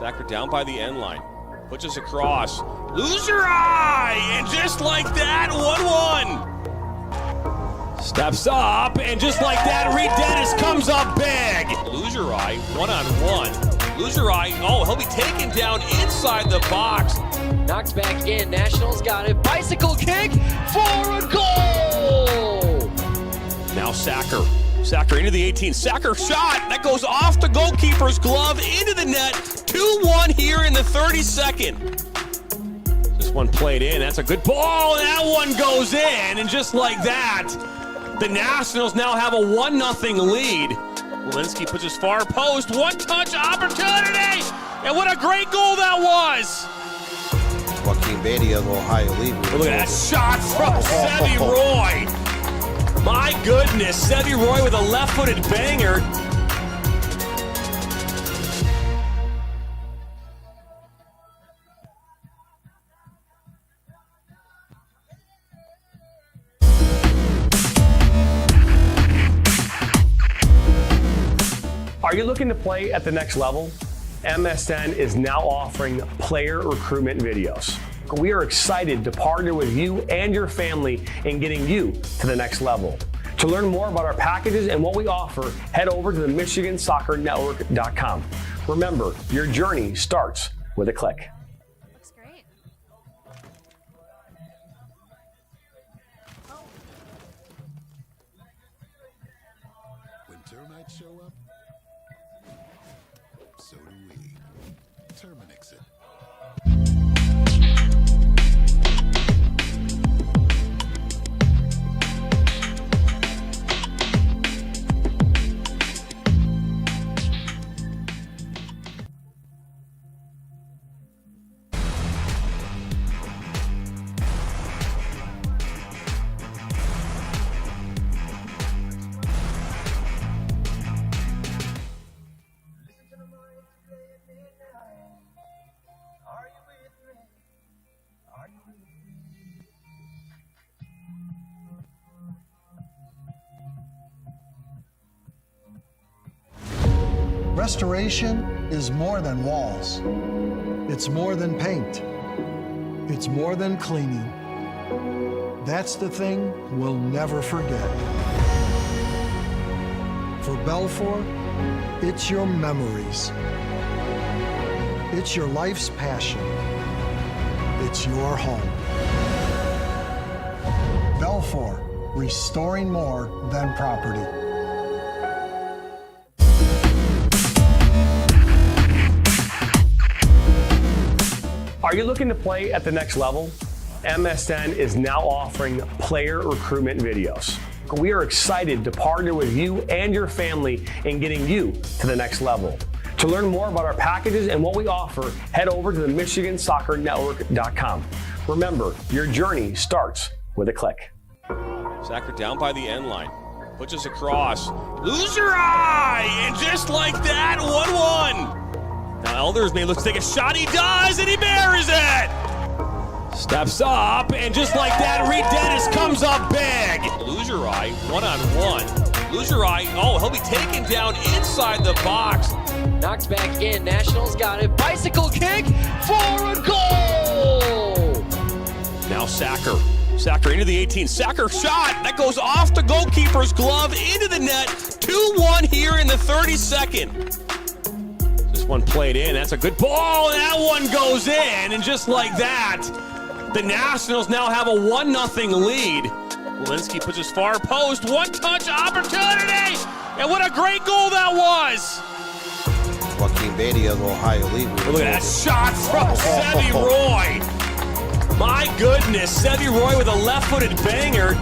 Sacker down by the end line. Puts us across. Loser eye! And just like that, 1-1. Steps up, and just like that, Reed Dennis comes up big. Loser eye, 1-on-1. Loser eye, oh, he'll be taken down inside the box. Knocked back in. Nationals got it. Bicycle kick for a goal! Now Sacker. Sacker into the 18. Sacker shot. That goes off the goalkeeper's glove into the net. 2-1 here in the 32nd. This one played in. That's a good ball. And that one goes in. And just like that, the Nationals now have a 1-0 lead. Walensky puts his far post, one-touch opportunity, and what a great goal that was! Joaquin Beatty of Ohio League. Look at that shot from Sevi Roy. My goodness, Sevi Roy with a left-footed banger. Are you looking to play at the next level? MSN is now offering player recruitment videos. We are excited to partner with you and your family in getting you to the next level. To learn more about our packages and what we offer, head over to the MichiganSoccerNetwork.com. Remember, your journey starts with a click. Looks great. When termites show up, so do we. Terminix it. Restoration is more than walls. It's more than paint. It's more than cleaning. That's the thing we'll never forget. For Belfour, it's your memories. It's your life's passion. It's your home. Belfour, restoring more than property. Are you looking to play at the next level? MSN is now offering player recruitment videos. We are excited to partner with you and your family in getting you to the next level. To learn more about our packages and what we offer, head over to the MichiganSoccerNetwork.com. Remember, your journey starts with a click. Sacker down by the end line. Puts us across. Lose your eye! And just like that, 1-1. Now Elders may look to take a shot. He does, and he buries it! Steps up, and just like that, Reed Dennis comes up big. Lose your eye, one-on-one. Lose your eye. Oh, he'll be taken down inside the box. Knocked back in. Nationals got it. Bicycle kick for a goal! Now Sacker. Sacker into the 18. Sacker shot. That goes off the goalkeeper's glove into the net. 2-1 here in the 32nd. This one played in. That's a good ball. And that one goes in. And just like that, the Nationals now have a 1-0 lead. Walensky puts his far post. One-touch opportunity. And what a great goal that was. Joaquin Beatty of Ohio League. Look at that shot from Sevi Roy. My goodness, Sevi Roy with a left-footed banger.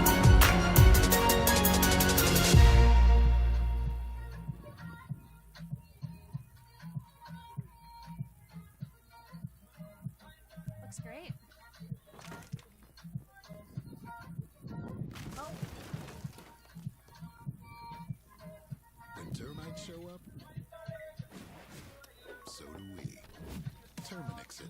Looks great. Oh. When termites show up, so do we. Terminix it.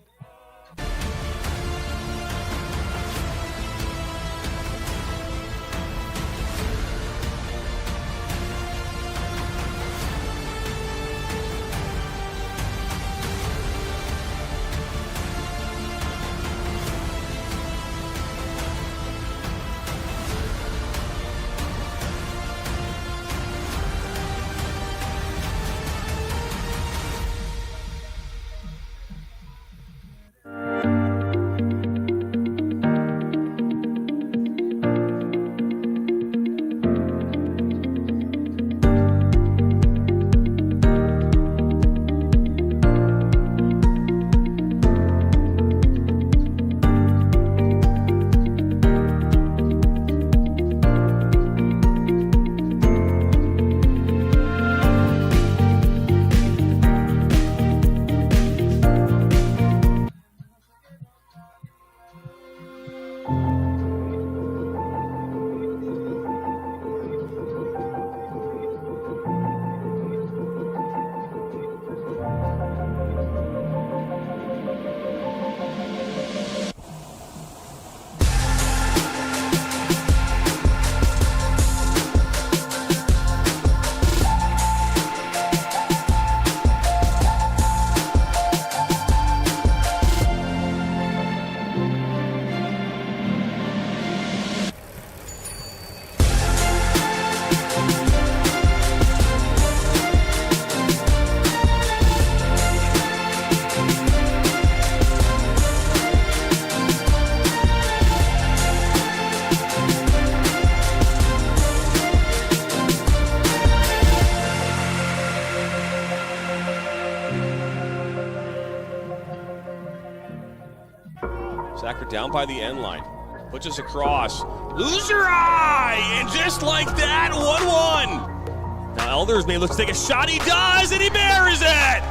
Sacker down by the end line. Pushes across. Loser eye! And just like that, 1-1. Now Elders may look to take a shot. He does, and he buries it!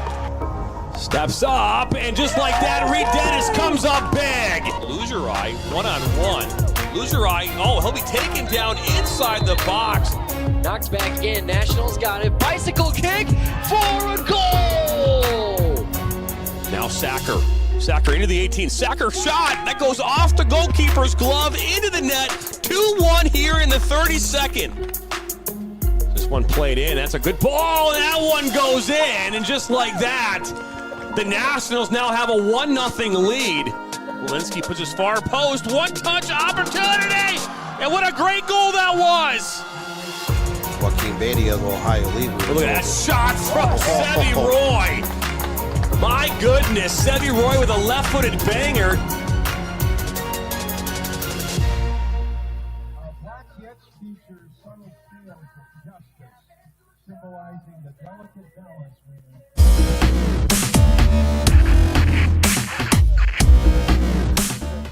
Steps up, and just like that, Reed Dennis comes up big. Loser eye, one-on-one. Loser eye, oh, he'll be taken down inside the box. Knocks back in. Nationals got it. Bicycle kick for a goal! Now Sacker. Sacker into the 18. Sacker shot. That goes off the goalkeeper's glove into the net. 2-1 here in the 32nd. This one played in. That's a good ball. And that one goes in. And just like that, the Nationals now have a 1-0 lead. Walensky puts his far post. One-touch opportunity. And what a great goal that was. Joaquin Beatty of Ohio League. Look at that shot from Sevy Roy. My goodness, Sevy Roy with a left-footed banger. Black Hits features subtle scales of justice, symbolizing the delicate balance we need.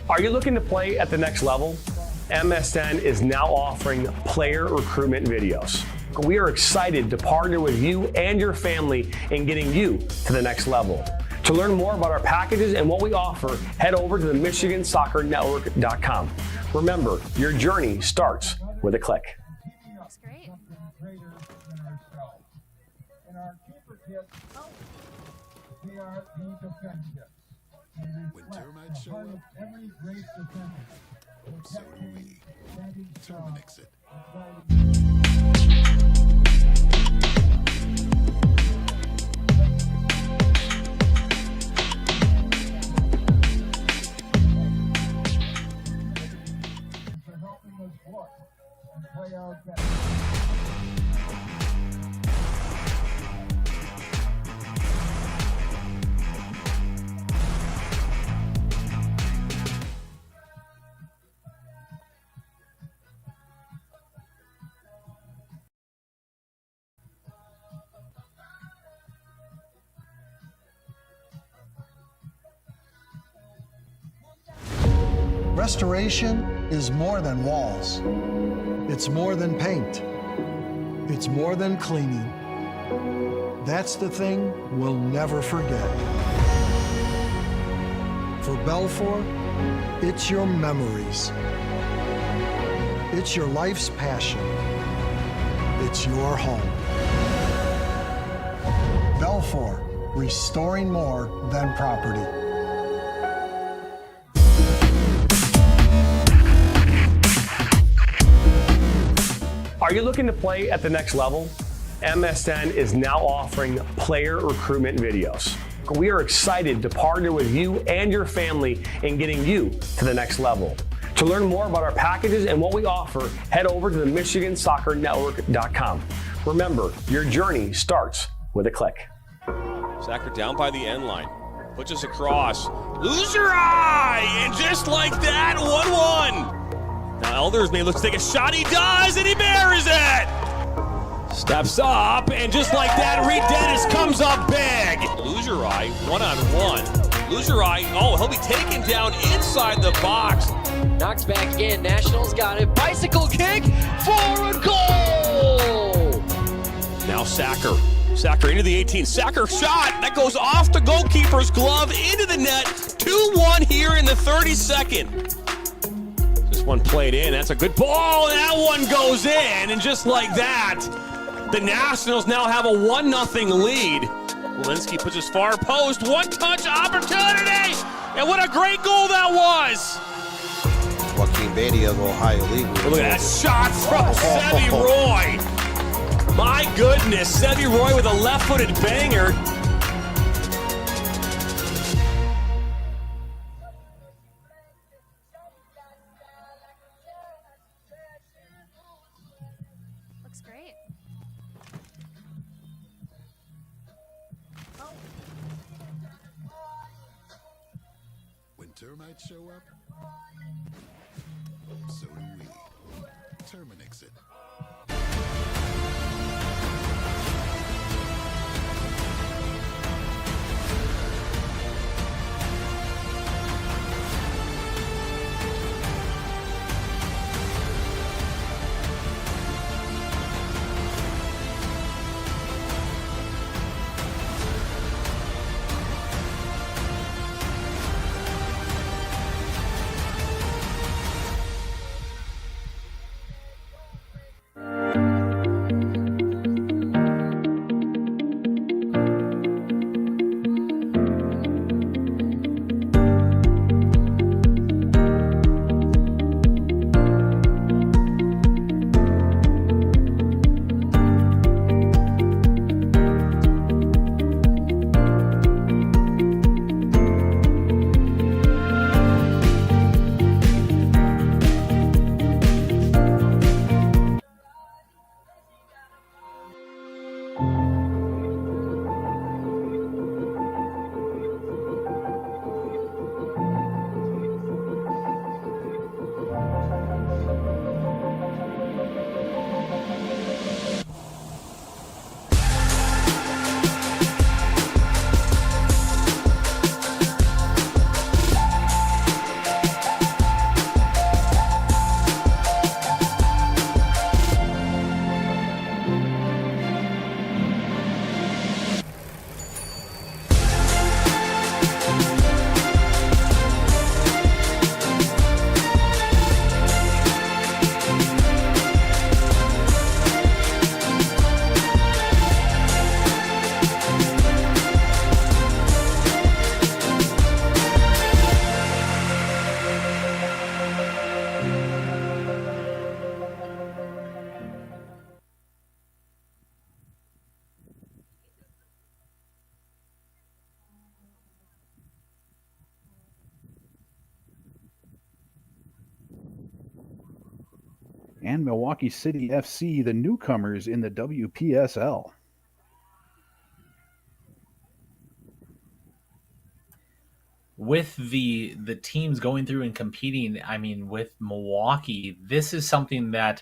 Are you looking to play at the next level? MSN is now offering player recruitment videos. We are excited to partner with you and your family in getting you to the next level. To learn more about our packages and what we offer, head over to the MichiganSoccerNetwork.com. Remember, your journey starts with a click. Looks great. Greater than ourselves. And our keeper kits, they are the defense kits. They When reflect termites the show heart up, of every great defender. so do we. Standing strong. Terminix it. For helping us look and play our best. Restoration is more than walls. It's more than paint. It's more than cleaning. That's the thing we'll never forget. For Belfour, it's your memories. It's your life's passion. It's your home. Belfour, restoring more than property. Are you looking to play at the next level? MSN is now offering player recruitment videos. We are excited to partner with you and your family in getting you to the next level. To learn more about our packages and what we offer, head over to the MichiganSoccerNetwork.com. Remember, your journey starts with a click. Sacker down by the end line. Pushes across. Loser eye! And just like that, 1-1. Now Elders may look to take a shot. He does, and he buries it! Steps up, and just like that, Reed Dennis comes up big. Loser eye, one-on-one. Loser eye, oh, he'll be taken down inside the box. Knocks back in. Nationals got it. Bicycle kick for a goal! Now Sacker. Sacker into the 18. Sacker shot. That goes off the goalkeeper's glove into the net. 2-1 here in the 32nd. This one played in. That's a good ball. And that one goes in. And just like that, the Nationals now have a 1-0 lead. Walensky puts his far post. One-touch opportunity. And what a great goal that was. Joaquin Beatty of Ohio League. Look at that shot from Sevy Roy. My goodness, Sevy Roy with a left-footed banger. Looks great. When termites show up, so do we. Terminix it. and Milwaukee City FC, the newcomers in the WPSL. With the teams going through and competing, I mean, with Milwaukee, this is something that,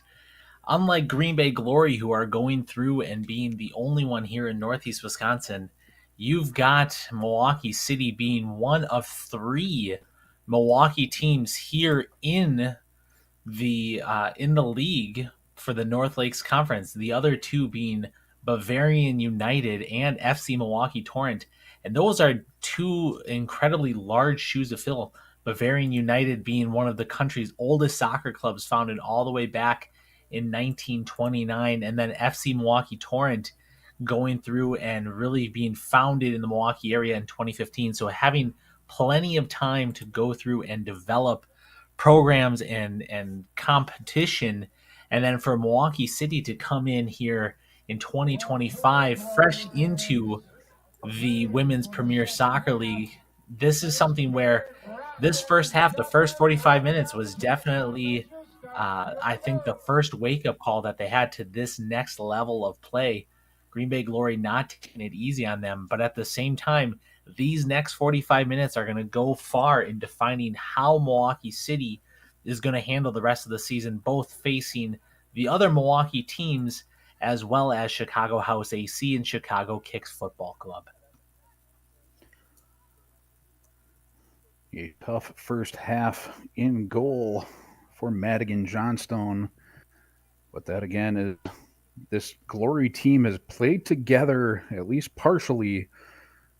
unlike Green Bay Glory, who are going through and being the only one here in Northeast Wisconsin, you've got Milwaukee City being one of 3 Milwaukee teams here in the league for the North Lakes Conference. The other 2 being Bavarian United and FC Milwaukee Torrent. And those are 2 incredibly large shoes to fill. Bavarian United being one of the country's oldest soccer clubs, founded all the way back in 1929, and then FC Milwaukee Torrent going through and really being founded in the Milwaukee area in 2015. So having plenty of time to go through and develop programs and competition, and then for Milwaukee City to come in here in 2025 fresh into the Women's Premier Soccer League. This is something where this first half, the first 45 minutes, was definitely I think the first wake-up call that they had to this next level of play. Green Bay Glory not taking it easy on them, but at the same time, these next 45 minutes are going to go far in defining how Milwaukee City is going to handle the rest of the season, both facing the other Milwaukee teams as well as Chicago House AC and Chicago Kicks Football Club. A tough first half in goal for Madigan Johnstone. But that again is, this Glory team has played together, at least partially.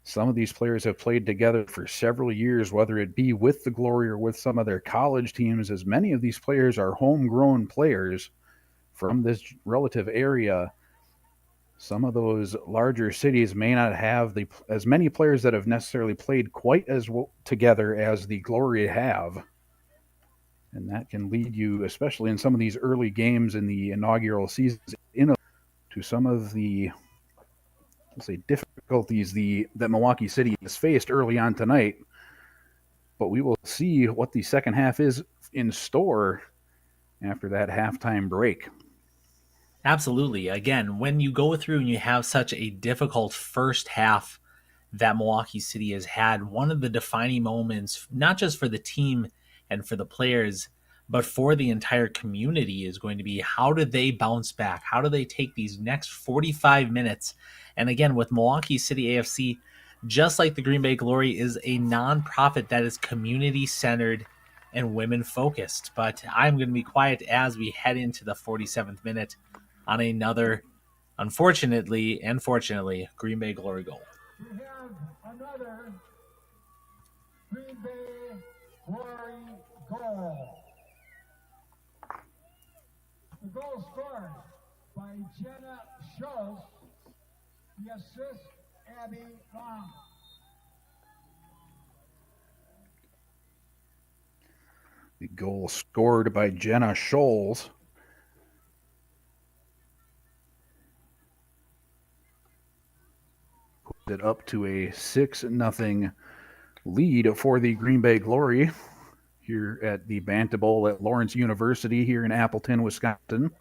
Some of these players have played together for several years, whether it be with the Glory or with some of their college teams, as many of these players are homegrown players from this relative area. Some of those larger cities may not have as many players that have necessarily played quite as well together as the Glory have. And that can lead you, especially in some of these early games in the inaugural season, to some of the, let's say, difficulties that Milwaukee City has faced early on tonight. But we will see what the second half is in store after that halftime break. Absolutely. Again, when you go through and you have such a difficult first half that Milwaukee City has had, one of the defining moments, not just for the team and for the players, but for the entire community, is going to be, how do they bounce back? How do they take these next 45 minutes? And again, with Milwaukee City A.F.C., just like the Green Bay Glory, is a nonprofit that is community-centered and women-focused. But I'm going to be quiet as we head into the 47th minute on another, unfortunately and fortunately, Green Bay Glory goal. We have another Green Bay Glory goal. The goal scored by Jenna Schultz. The assist, Abby Long. The goal scored by Jenna Scholes. Put it up to a 6-0 lead for the Green Bay Glory here at the Banta Bowl at Lawrence University here in Appleton, Wisconsin.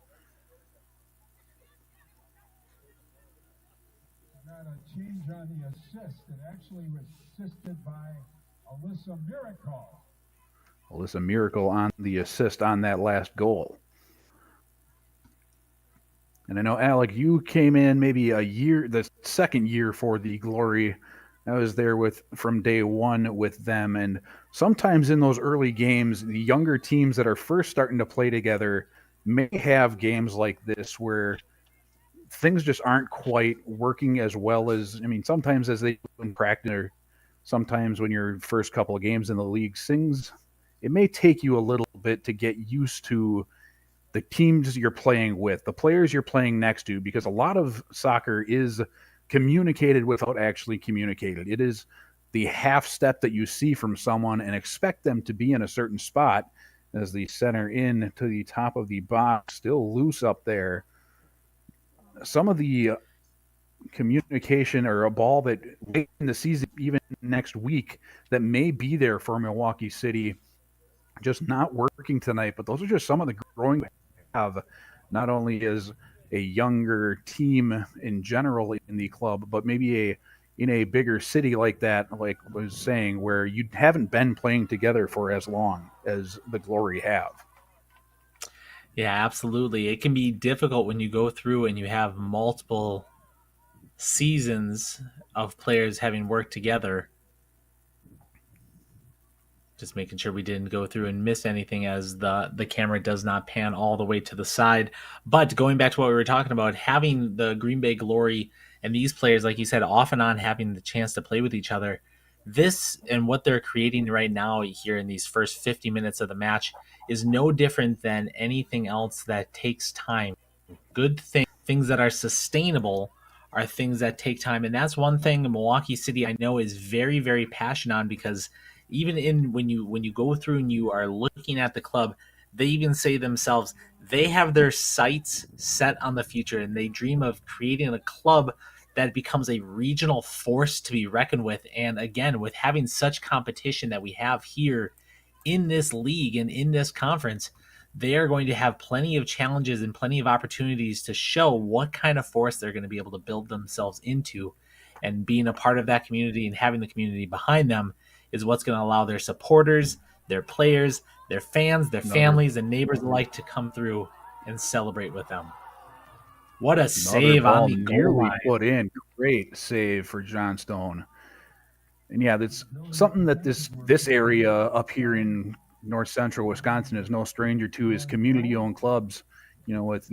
Got a change on the assist. It actually was assisted by Alyssa Miracle. Alyssa Miracle on the assist on that last goal. And I know, Alec, you came in maybe the second year for the Glory. I was there from day one with them. And sometimes in those early games, the younger teams that are first starting to play together may have games like this where things just aren't quite working as well as, sometimes as they do in practice, or sometimes when you're first couple of games in the league, it may take you a little bit to get used to the teams you're playing with, the players you're playing next to, because a lot of soccer is communicated without actually communicated. It is the half step that you see from someone and expect them to be in a certain spot as the center in to the top of the box, still loose up there. Some of the communication, or a ball that late in the season, even next week, that may be there for Milwaukee City, just not working tonight. But those are just some of the growing. have, not only as a younger team in general in the club, but maybe in a bigger city like that, like I was saying, where you haven't been playing together for as long as the Glory have. Yeah, absolutely. It can be difficult when you go through and you have multiple seasons of players having worked together. Just making sure we didn't go through and miss anything as the camera does not pan all the way to the side. But going back to what we were talking about, having the Green Bay Glory and these players, like you said, off and on having the chance to play with each other, this and what they're creating right now here in these first 50 minutes of the match is no different than anything else that takes time. Good things that are sustainable are things that take time, and that's one thing Milwaukee City I know is very, very passionate on, because even in when you go through and you are looking at the club, they even say themselves they have their sights set on the future, and they dream of creating a club that becomes a regional force to be reckoned with. And again, with having such competition that we have here in this league and in this conference, they are going to have plenty of challenges and plenty of opportunities to show what kind of force they're going to be able to build themselves into. And being a part of that community and having the community behind them is what's going to allow their supporters, their players, their fans, their families, and neighbors alike to come through and celebrate with them. What a save on the goal line. Put in. Great save for Johnstone. And yeah, that's something that this area up here in north central Wisconsin is no stranger to, is community-owned clubs. You know, with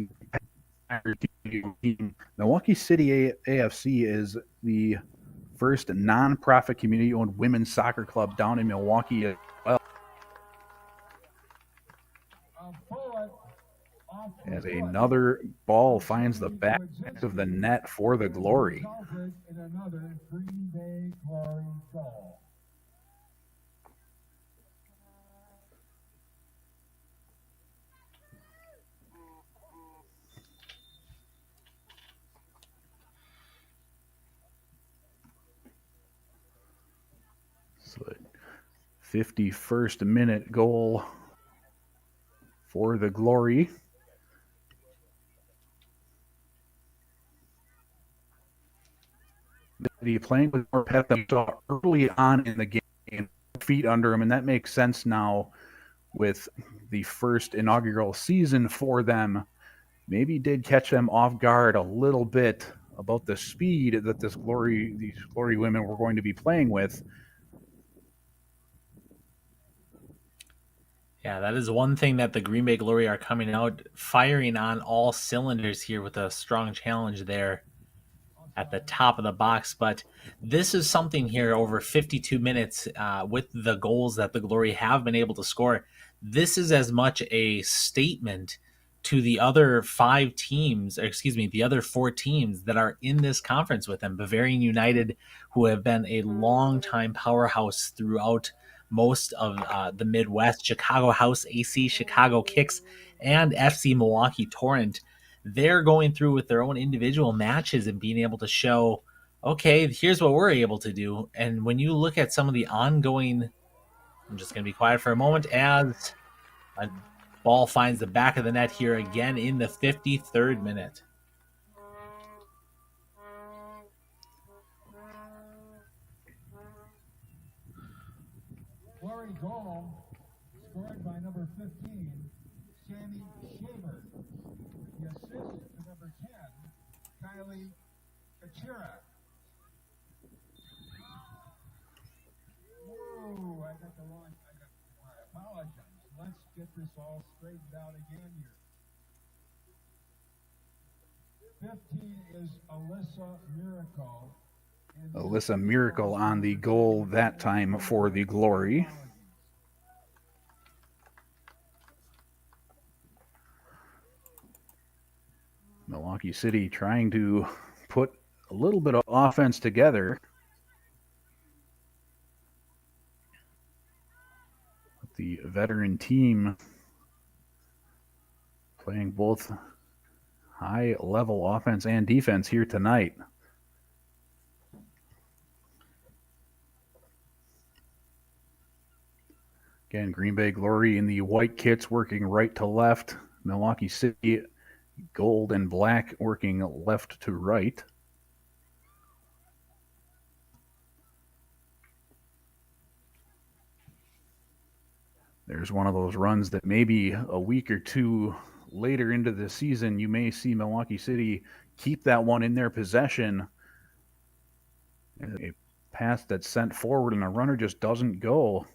Milwaukee City A.F.C. is the first nonprofit community-owned women's soccer club down in Milwaukee as well. As another ball finds the back of the net for the Glory. So 51st minute goal for the Glory. Playing with more pep than we saw early on in the game, feet under him, and that makes sense now with the first inaugural season for them. Maybe did catch them off guard a little bit about the speed that these Glory women were going to be playing with. Yeah, that is one thing that the Green Bay Glory are coming out firing on all cylinders here, with a strong challenge there at the top of the box. But this is something here over 52 minutes with the goals that the Glory have been able to score. This is as much a statement to the other the other four teams that are in this conference with them. Bavarian United, who have been a long-time powerhouse throughout most of the Midwest, Chicago House AC, Chicago Kicks, and FC Milwaukee Torrent. They're going through with their own individual matches and being able to show, okay, here's what we're able to do. And when you look at some of the ongoing, I'm just going to be quiet for a moment as a ball finds the back of the net here again in the 53rd minute. Glory goal scored by number 15, Sammy Shaver. The assist to number 10, Kylie Kachira. Whoa, I apologize. Let's get this all straightened out again here. 15 is Alyssa Miracle. Alyssa Miracle on the goal that time for the Glory. Milwaukee City trying to put a little bit of offense together. The veteran team playing both high-level offense and defense here tonight. Again, Green Bay Glory in the white kits working right to left. Milwaukee City, gold and black working left to right. There's one of those runs that maybe a week or two later into the season, you may see Milwaukee City keep that one in their possession. A pass that's sent forward and a runner just doesn't go.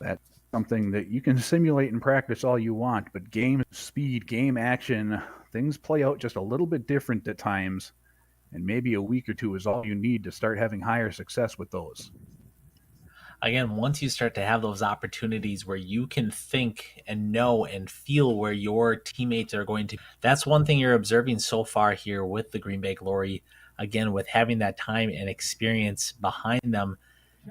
That's something that you can simulate in practice all you want, but game speed, game action, things play out just a little bit different at times, and maybe a week or two is all you need to start having higher success with those. Again, once you start to have those opportunities where you can think and know and feel where your teammates are going to, that's one thing you're observing so far here with the Green Bay Glory. Again, with having that time and experience behind them,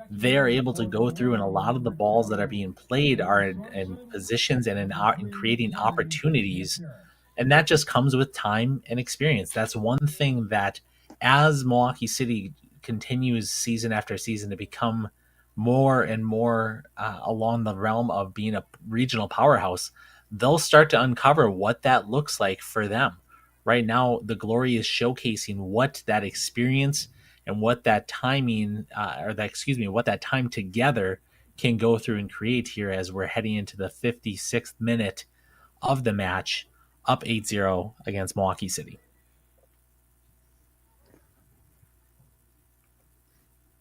they're able to go through, and a lot of the balls that are being played are in positions and in creating opportunities. And that just comes with time and experience. That's one thing that as Milwaukee City continues season after season to become more and more along the realm of being a regional powerhouse, they'll start to uncover what that looks like for them. Right now, the Glory is showcasing what that experience and what that timing, what that time together can go through and create here as we're heading into the 56th minute of the match, up 8-0 against Milwaukee City.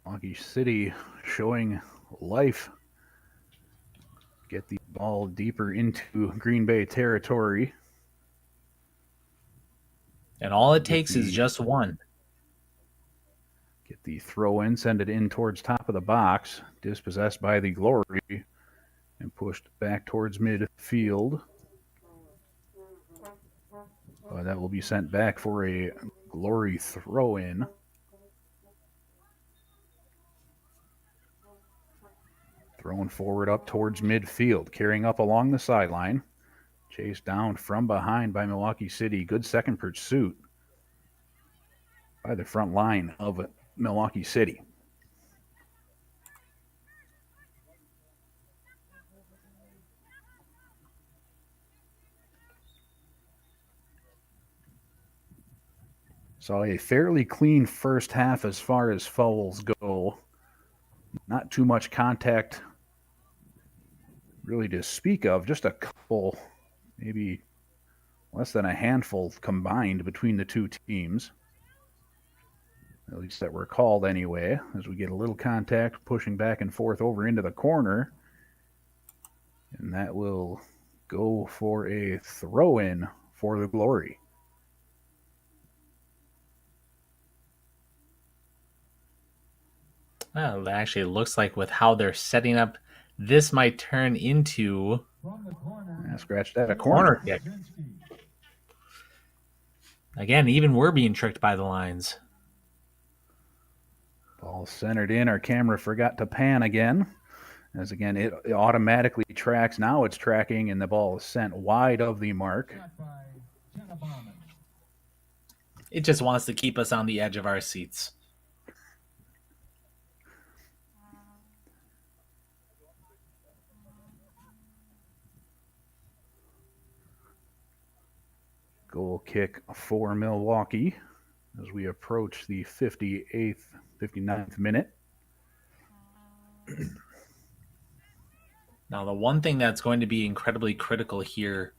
Milwaukee City showing life. Get the ball deeper into Green Bay territory. And all it takes is just one. Get the throw in, send it in towards top of the box, dispossessed by the Glory, and pushed back towards midfield. That will be sent back for a Glory throw in. Thrown forward up towards midfield, carrying up along the sideline. Chased down from behind by Milwaukee City. Good second pursuit by the front line of Milwaukee City. Saw a fairly clean first half as far as fouls go. Not too much contact really to speak of, just a couple, maybe less than a handful combined between the two teams. At least that were called anyway, as we get a little contact pushing back and forth over into the corner. And that will go for a throw-in for the Glory. Well, it actually looks like with how they're setting up, this might turn into scratch that, a corner kick. Again, even we're being tricked by the lines. Ball centered in. Our camera forgot to pan again. As again, it automatically tracks. Now it's tracking, and the ball is sent wide of the mark. It just wants to keep us on the edge of our seats. Goal kick for Milwaukee as we approach the 59th minute. Now, the one thing that's going to be incredibly critical here,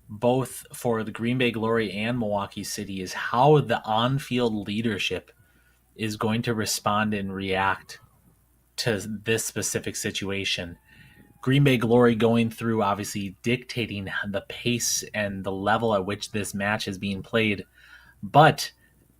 both for the Green Bay Glory and Milwaukee City, is how the on-field leadership is going to respond and react to this specific situation. Green Bay Glory going through, obviously dictating the pace and the level at which this match is being played, but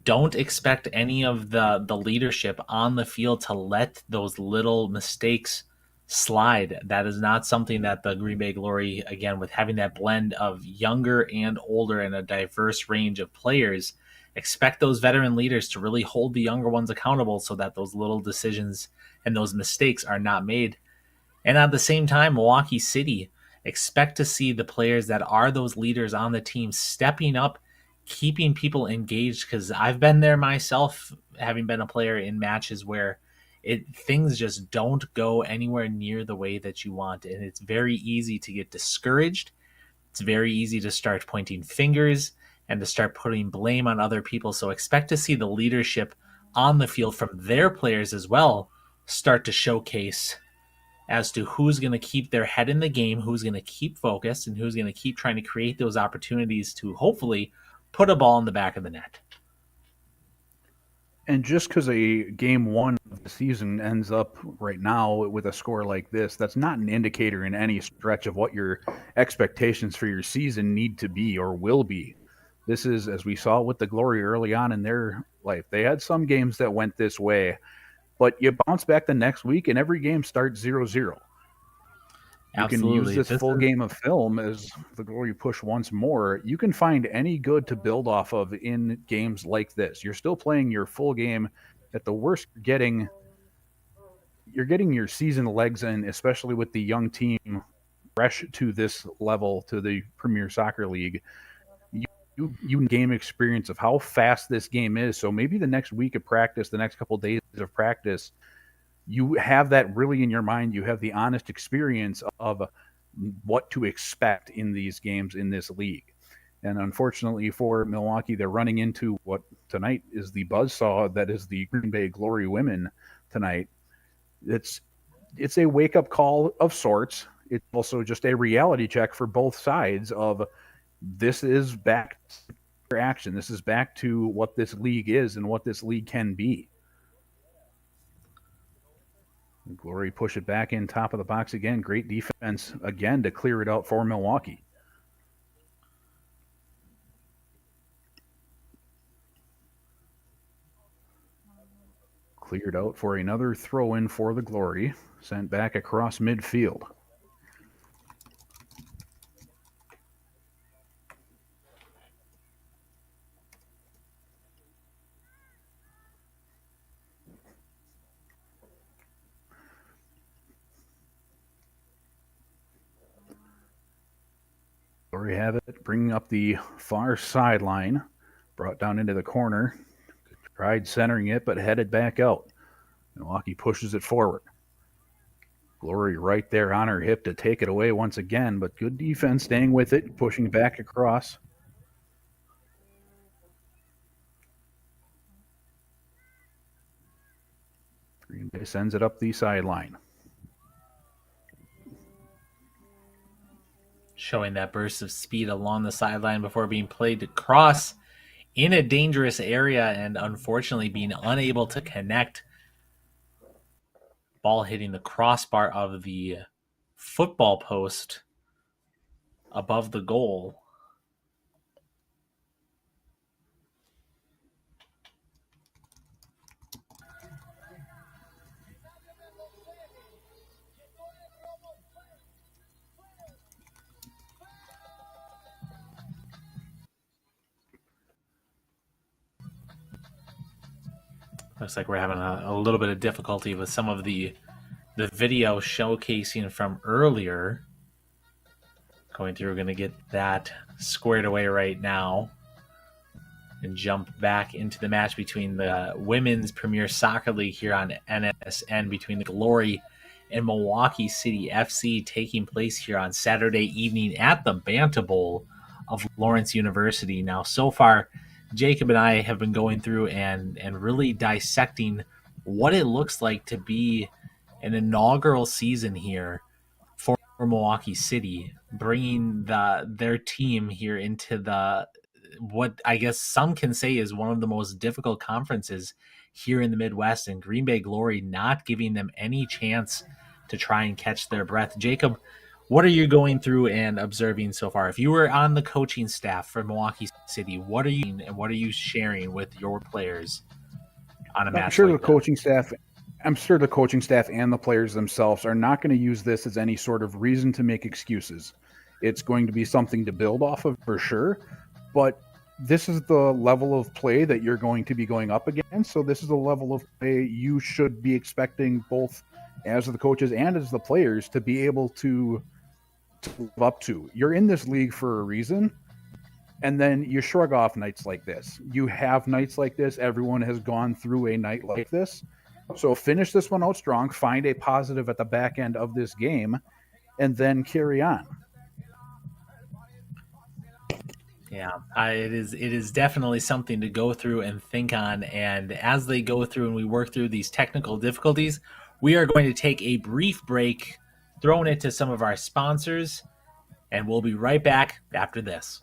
don't expect any of the leadership on the field to let those little mistakes slide. That is not something that the Green Bay Glory, again, with having that blend of younger and older and a diverse range of players, expect those veteran leaders to really hold the younger ones accountable so that those little decisions and those mistakes are not made. And at the same time, Milwaukee City, expect to see the players that are those leaders on the team stepping up, keeping people engaged, because I've been there myself, having been a player in matches where things just don't go anywhere near the way that you want, and it's very easy to get discouraged It's very easy to start pointing fingers and to start putting blame on other people. So expect to see the leadership on the field from their players as well start to showcase as to who's going to keep their head in the game, who's going to keep focused, and who's going to keep trying to create those opportunities to hopefully put a ball in the back of the net. And just because a game one of the season ends up right now with a score like this, that's not an indicator in any stretch of what your expectations for your season need to be or will be. This is, as we saw with the Glory early on in their life, they had some games that went this way, but you bounce back the next week and every game starts 0-0. You can use this full game of film as the Glory push once more. You can find any good to build off of in games like this. You're still playing your full game. At the worst, you're getting your season legs in, especially with the young team fresh to this level, to the Premier Soccer League. You game experience of how fast this game is. So maybe the next week of practice, the next couple of days of practice, you have that really in your mind. You have the honest experience of what to expect in these games in this league. And unfortunately for Milwaukee, they're running into what tonight is the buzzsaw that is the Green Bay Glory women tonight. It's a wake-up call of sorts. It's also just a reality check for both sides of this is back to action. This is back to what this league is and what this league can be. Glory push it back in top of the box again. Great defense again to clear it out for Milwaukee. Cleared out for another throw in for the Glory. Sent back across midfield. Glory have it, bringing up the far sideline. Brought down into the corner. Tried centering it, but headed back out. Milwaukee pushes it forward. Glory right there on her hip to take it away once again, but good defense staying with it, pushing back across. Green Bay sends it up the sideline. Showing that burst of speed along the sideline before being played to cross in a dangerous area and unfortunately being unable to connect. Ball hitting the crossbar of the football post above the goal. Looks like we're having a little bit of difficulty with some of the video showcasing from earlier. Going through, we're going to get that squared away right now and jump back into the match between the Women's Premier Soccer League here on NSN between the Glory and Milwaukee City FC, taking place here on Saturday evening at the Banta Bowl of Lawrence University. Now, so far, Jacob and I have been going through and really dissecting what it looks like to be an inaugural season here for Milwaukee City, bringing their team here into what I guess some can say is one of the most difficult conferences here in the Midwest, and Green Bay Glory not giving them any chance to try and catch their breath. Jacob, what are you going through and observing so far? If you were on the coaching staff for Milwaukee City, what are you sharing with your players on a match? I'm sure the coaching staff and the players themselves are not going to use this as any sort of reason to make excuses. It's going to be something to build off of for sure, but this is the level of play that you're going to be going up against. So this is the level of play you should be expecting, both as the coaches and as the players, to be able to live up to. You're in this league for a reason, and then you shrug off nights like this. You have nights like this. Everyone has gone through a night like this. So finish this one out strong, find a positive at the back end of this game, and then carry on. Yeah, it is definitely something to go through and think on. And as they go through and we work through these technical difficulties, we are going to take a brief break, throwing it to some of our sponsors, and we'll be right back after this.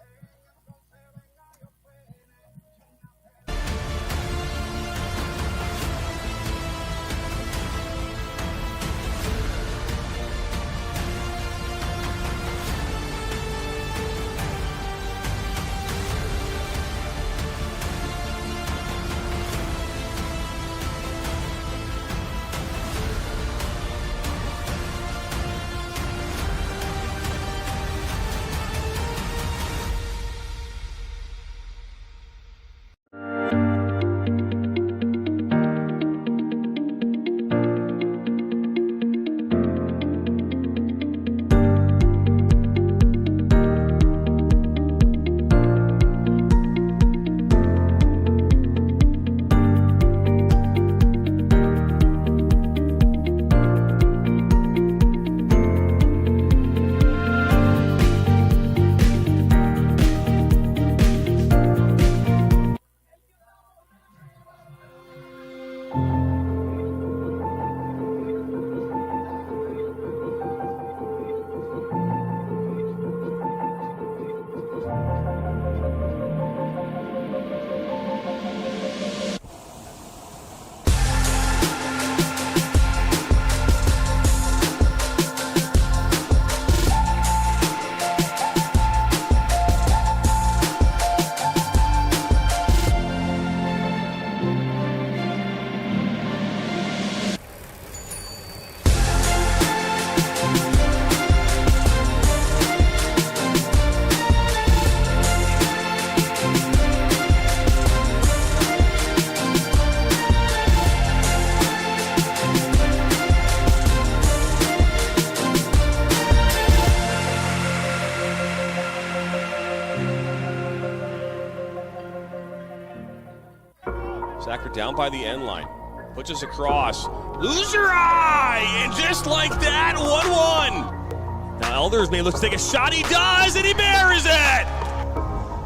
Sacker down by the end line. Pushes across. Lose your eye! And just like that, 1-1. Now Elders may look to take a shot. He does, and he buries it!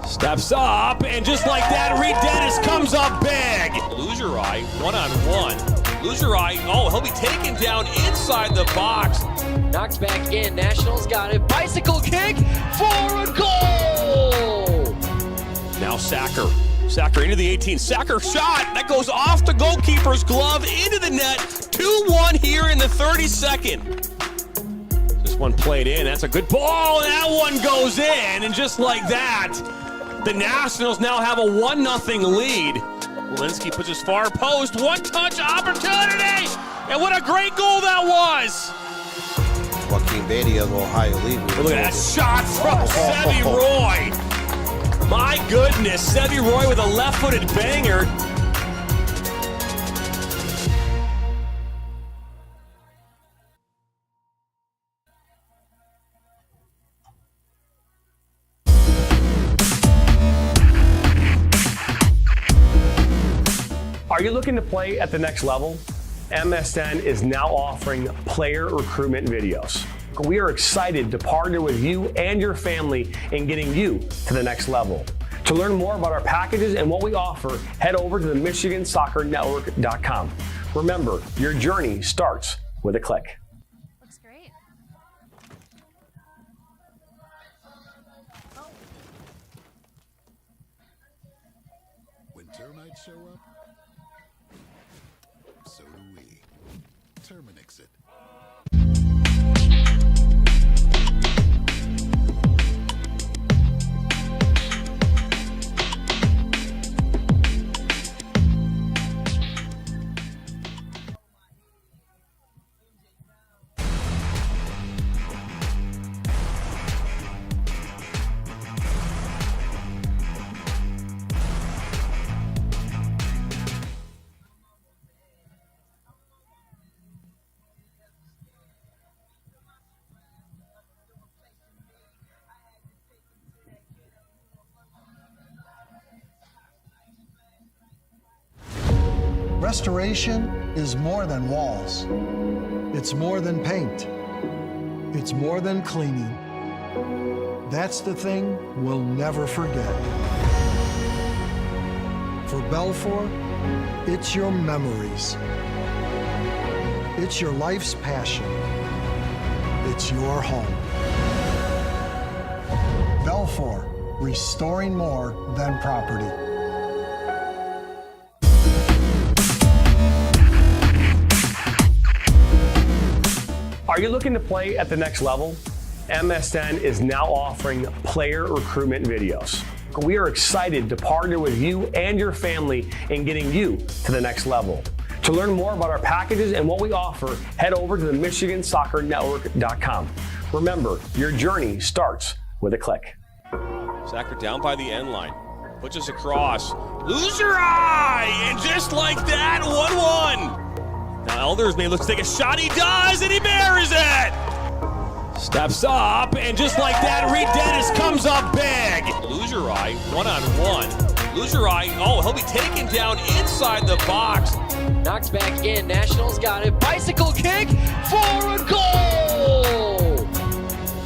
Steps up, and just like that, Reed Dennis comes up big. Lose your eye, 1-on-1. Lose your eye. Oh, he'll be taken down inside the box. Knocked back in. Nationals got it. Bicycle kick for a goal! Now Sacker. Sacker into the 18. Sacker shot. That goes off the goalkeeper's glove into the net. 2-1 here in the 32nd. This one played in. That's a good ball. And that one goes in. And just like that, the Nationals now have a 1-0 lead. Walensky puts his far post. One-touch opportunity. And what a great goal that was. Joaquin Beatty of Ohio League. Look at that shot from Sevy Roy. My goodness, Sevy Roy with a left-footed banger. Are you looking to play at the next level? MSN is now offering player recruitment videos. We are excited to partner with you and your family in getting you to the next level. To learn more about our packages and what we offer, head over to the MichiganSoccerNetwork.com. Remember, your journey starts with a click. Looks great. When termites show up, so do we. Terminix it. Restoration is more than walls. It's more than paint. It's more than cleaning. That's the thing we'll never forget. For Belfour, it's your memories. It's your life's passion. It's your home. Belfour, restoring more than property. Are you looking to play at the next level? MSN is now offering player recruitment videos. We are excited to partner with you and your family in getting you to the next level. To learn more about our packages and what we offer, head over to the MichiganSoccerNetwork.com. Remember, your journey starts with a click. Sacker down by the end line. Pushes across. Lose your eye! And just like that, 1-1. Now Elders may look to take a shot. He does, and he buries it! Steps up, and just like that, Reed Dennis comes up big. Lose your eye, 1-on-1. Lose your eye. Oh, he'll be taken down inside the box. Knocks back in. Nationals got it. Bicycle kick for a goal!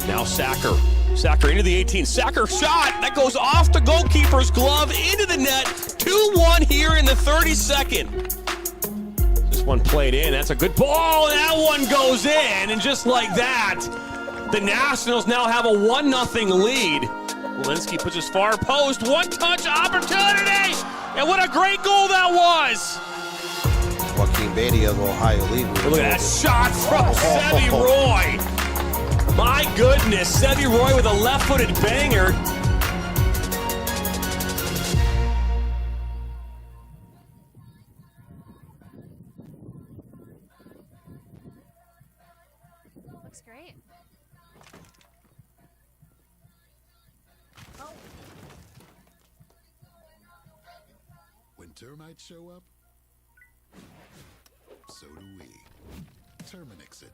Now Sacker. Sacker into the 18. Sacker shot. That goes off the goalkeeper's glove into the net. 2-1 here in the 32nd. This one played in. That's a good ball. And that one goes in. And just like that, the Nationals now have a 1-0 lead. Walensky puts his far post. One-touch opportunity. And what a great goal that was. Joaquin Beatty of Ohio League. Look at that shot from Sevi Roy. My goodness, Sevi Roy with a left-footed banger. Looks great. When termites show up, so do we. Terminix it.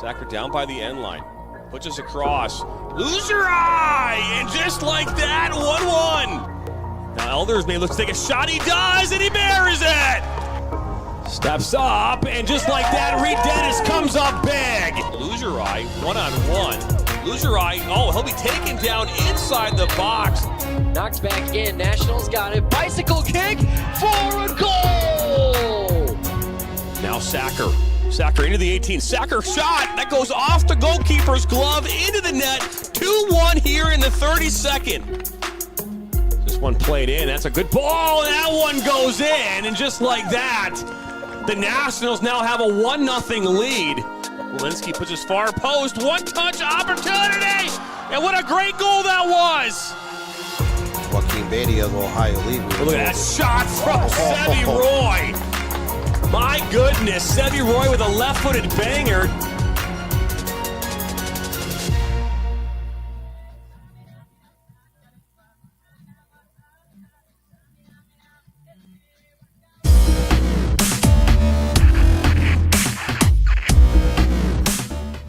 Sacker down by the end line. Pushes across. Lose your eye! And just like that, 1-1. Now Elders may look to take a shot. He does, and he buries it! Steps up, and just like that, Reed Dennis comes up big. Lose your eye, 1-on-1. Lose your eye. Oh, he'll be taken down inside the box. Knocks back in. Nationals got it. Bicycle kick for a goal! Now Sacker. Sacker into the 18. Sacker shot. That goes off the goalkeeper's glove into the net. 2-1 here in the 32nd. This one played in. That's a good ball. And that one goes in. And just like that, the Nationals now have a 1-0 lead. Walensky puts his far post, one-touch opportunity, and what a great goal that was! Joaquin Beatty of Ohio League. Look at that shot from Sevi Roy. My goodness, Sevi Roy with a left-footed banger.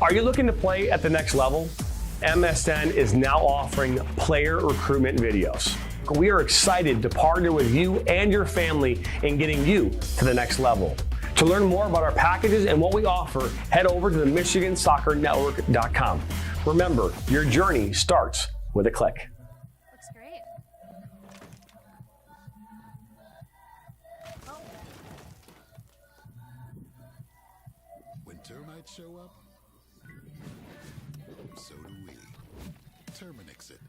Are you looking to play at the next level? MSN is now offering player recruitment videos. We are excited to partner with you and your family in getting you to the next level. To learn more about our packages and what we offer, head over to the MichiganSoccerNetwork.com. Remember, your journey starts with a click. Looks great. When termites show up, so do we. Terminix it.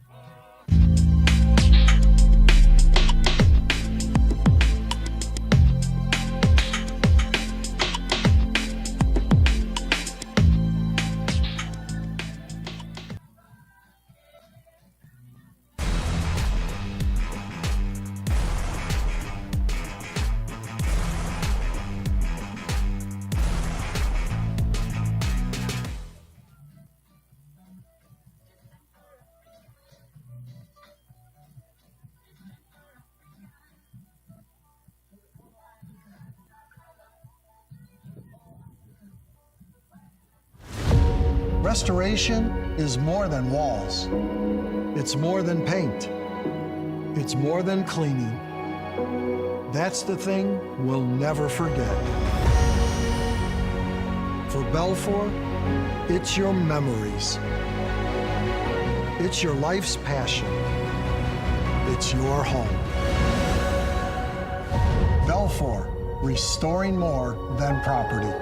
Restoration is more than walls. It's more than paint. It's more than cleaning. That's the thing we'll never forget. For Belfour, it's your memories. It's your life's passion. It's your home. Belfour, restoring more than property.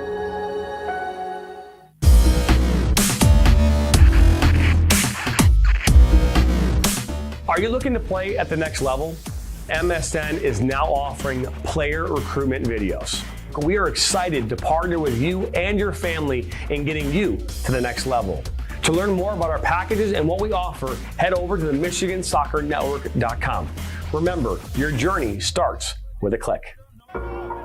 Are you looking to play at the next level? MSN is now offering player recruitment videos. We are excited to partner with you and your family in getting you to the next level. To learn more about our packages and what we offer, head over to the MichiganSoccerNetwork.com. Remember, your journey starts with a click.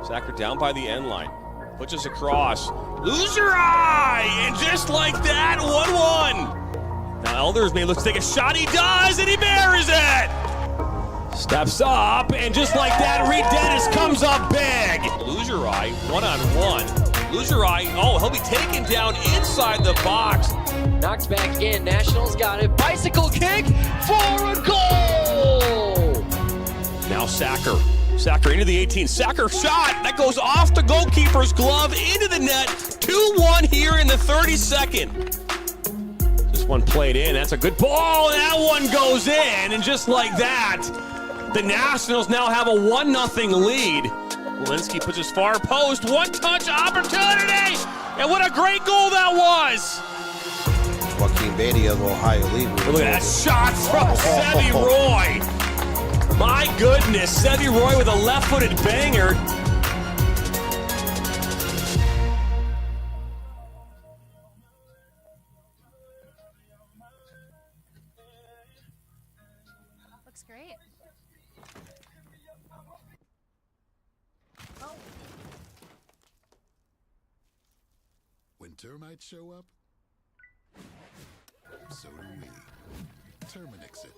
Sacker down by the end line. Puts us across. Loser eye! And just like that, 1-1. Now Elders may look to take a shot. He does, and he buries it! Steps up, and just like that, Reed Dennis comes up big. Loser eye, one-on-one. Loser eye, oh, he'll be taken down inside the box. Knocks back in. Nationals got it. Bicycle kick for a goal! Now Sacker. Sacker into the 18. Sacker shot. That goes off the goalkeeper's glove into the net. 2-1 here in the 32nd. This one played in. That's a good ball. And that one goes in. And just like that, the Nationals now have a 1-0 lead. Walensky puts his far post. One-touch opportunity. And what a great goal that was. Joaquin Beatty of Ohio League. Look at that shot from Sevi Roy. My goodness, Sevi Roy with a left-footed banger. Looks great. When termites show up, so do we. Terminix it.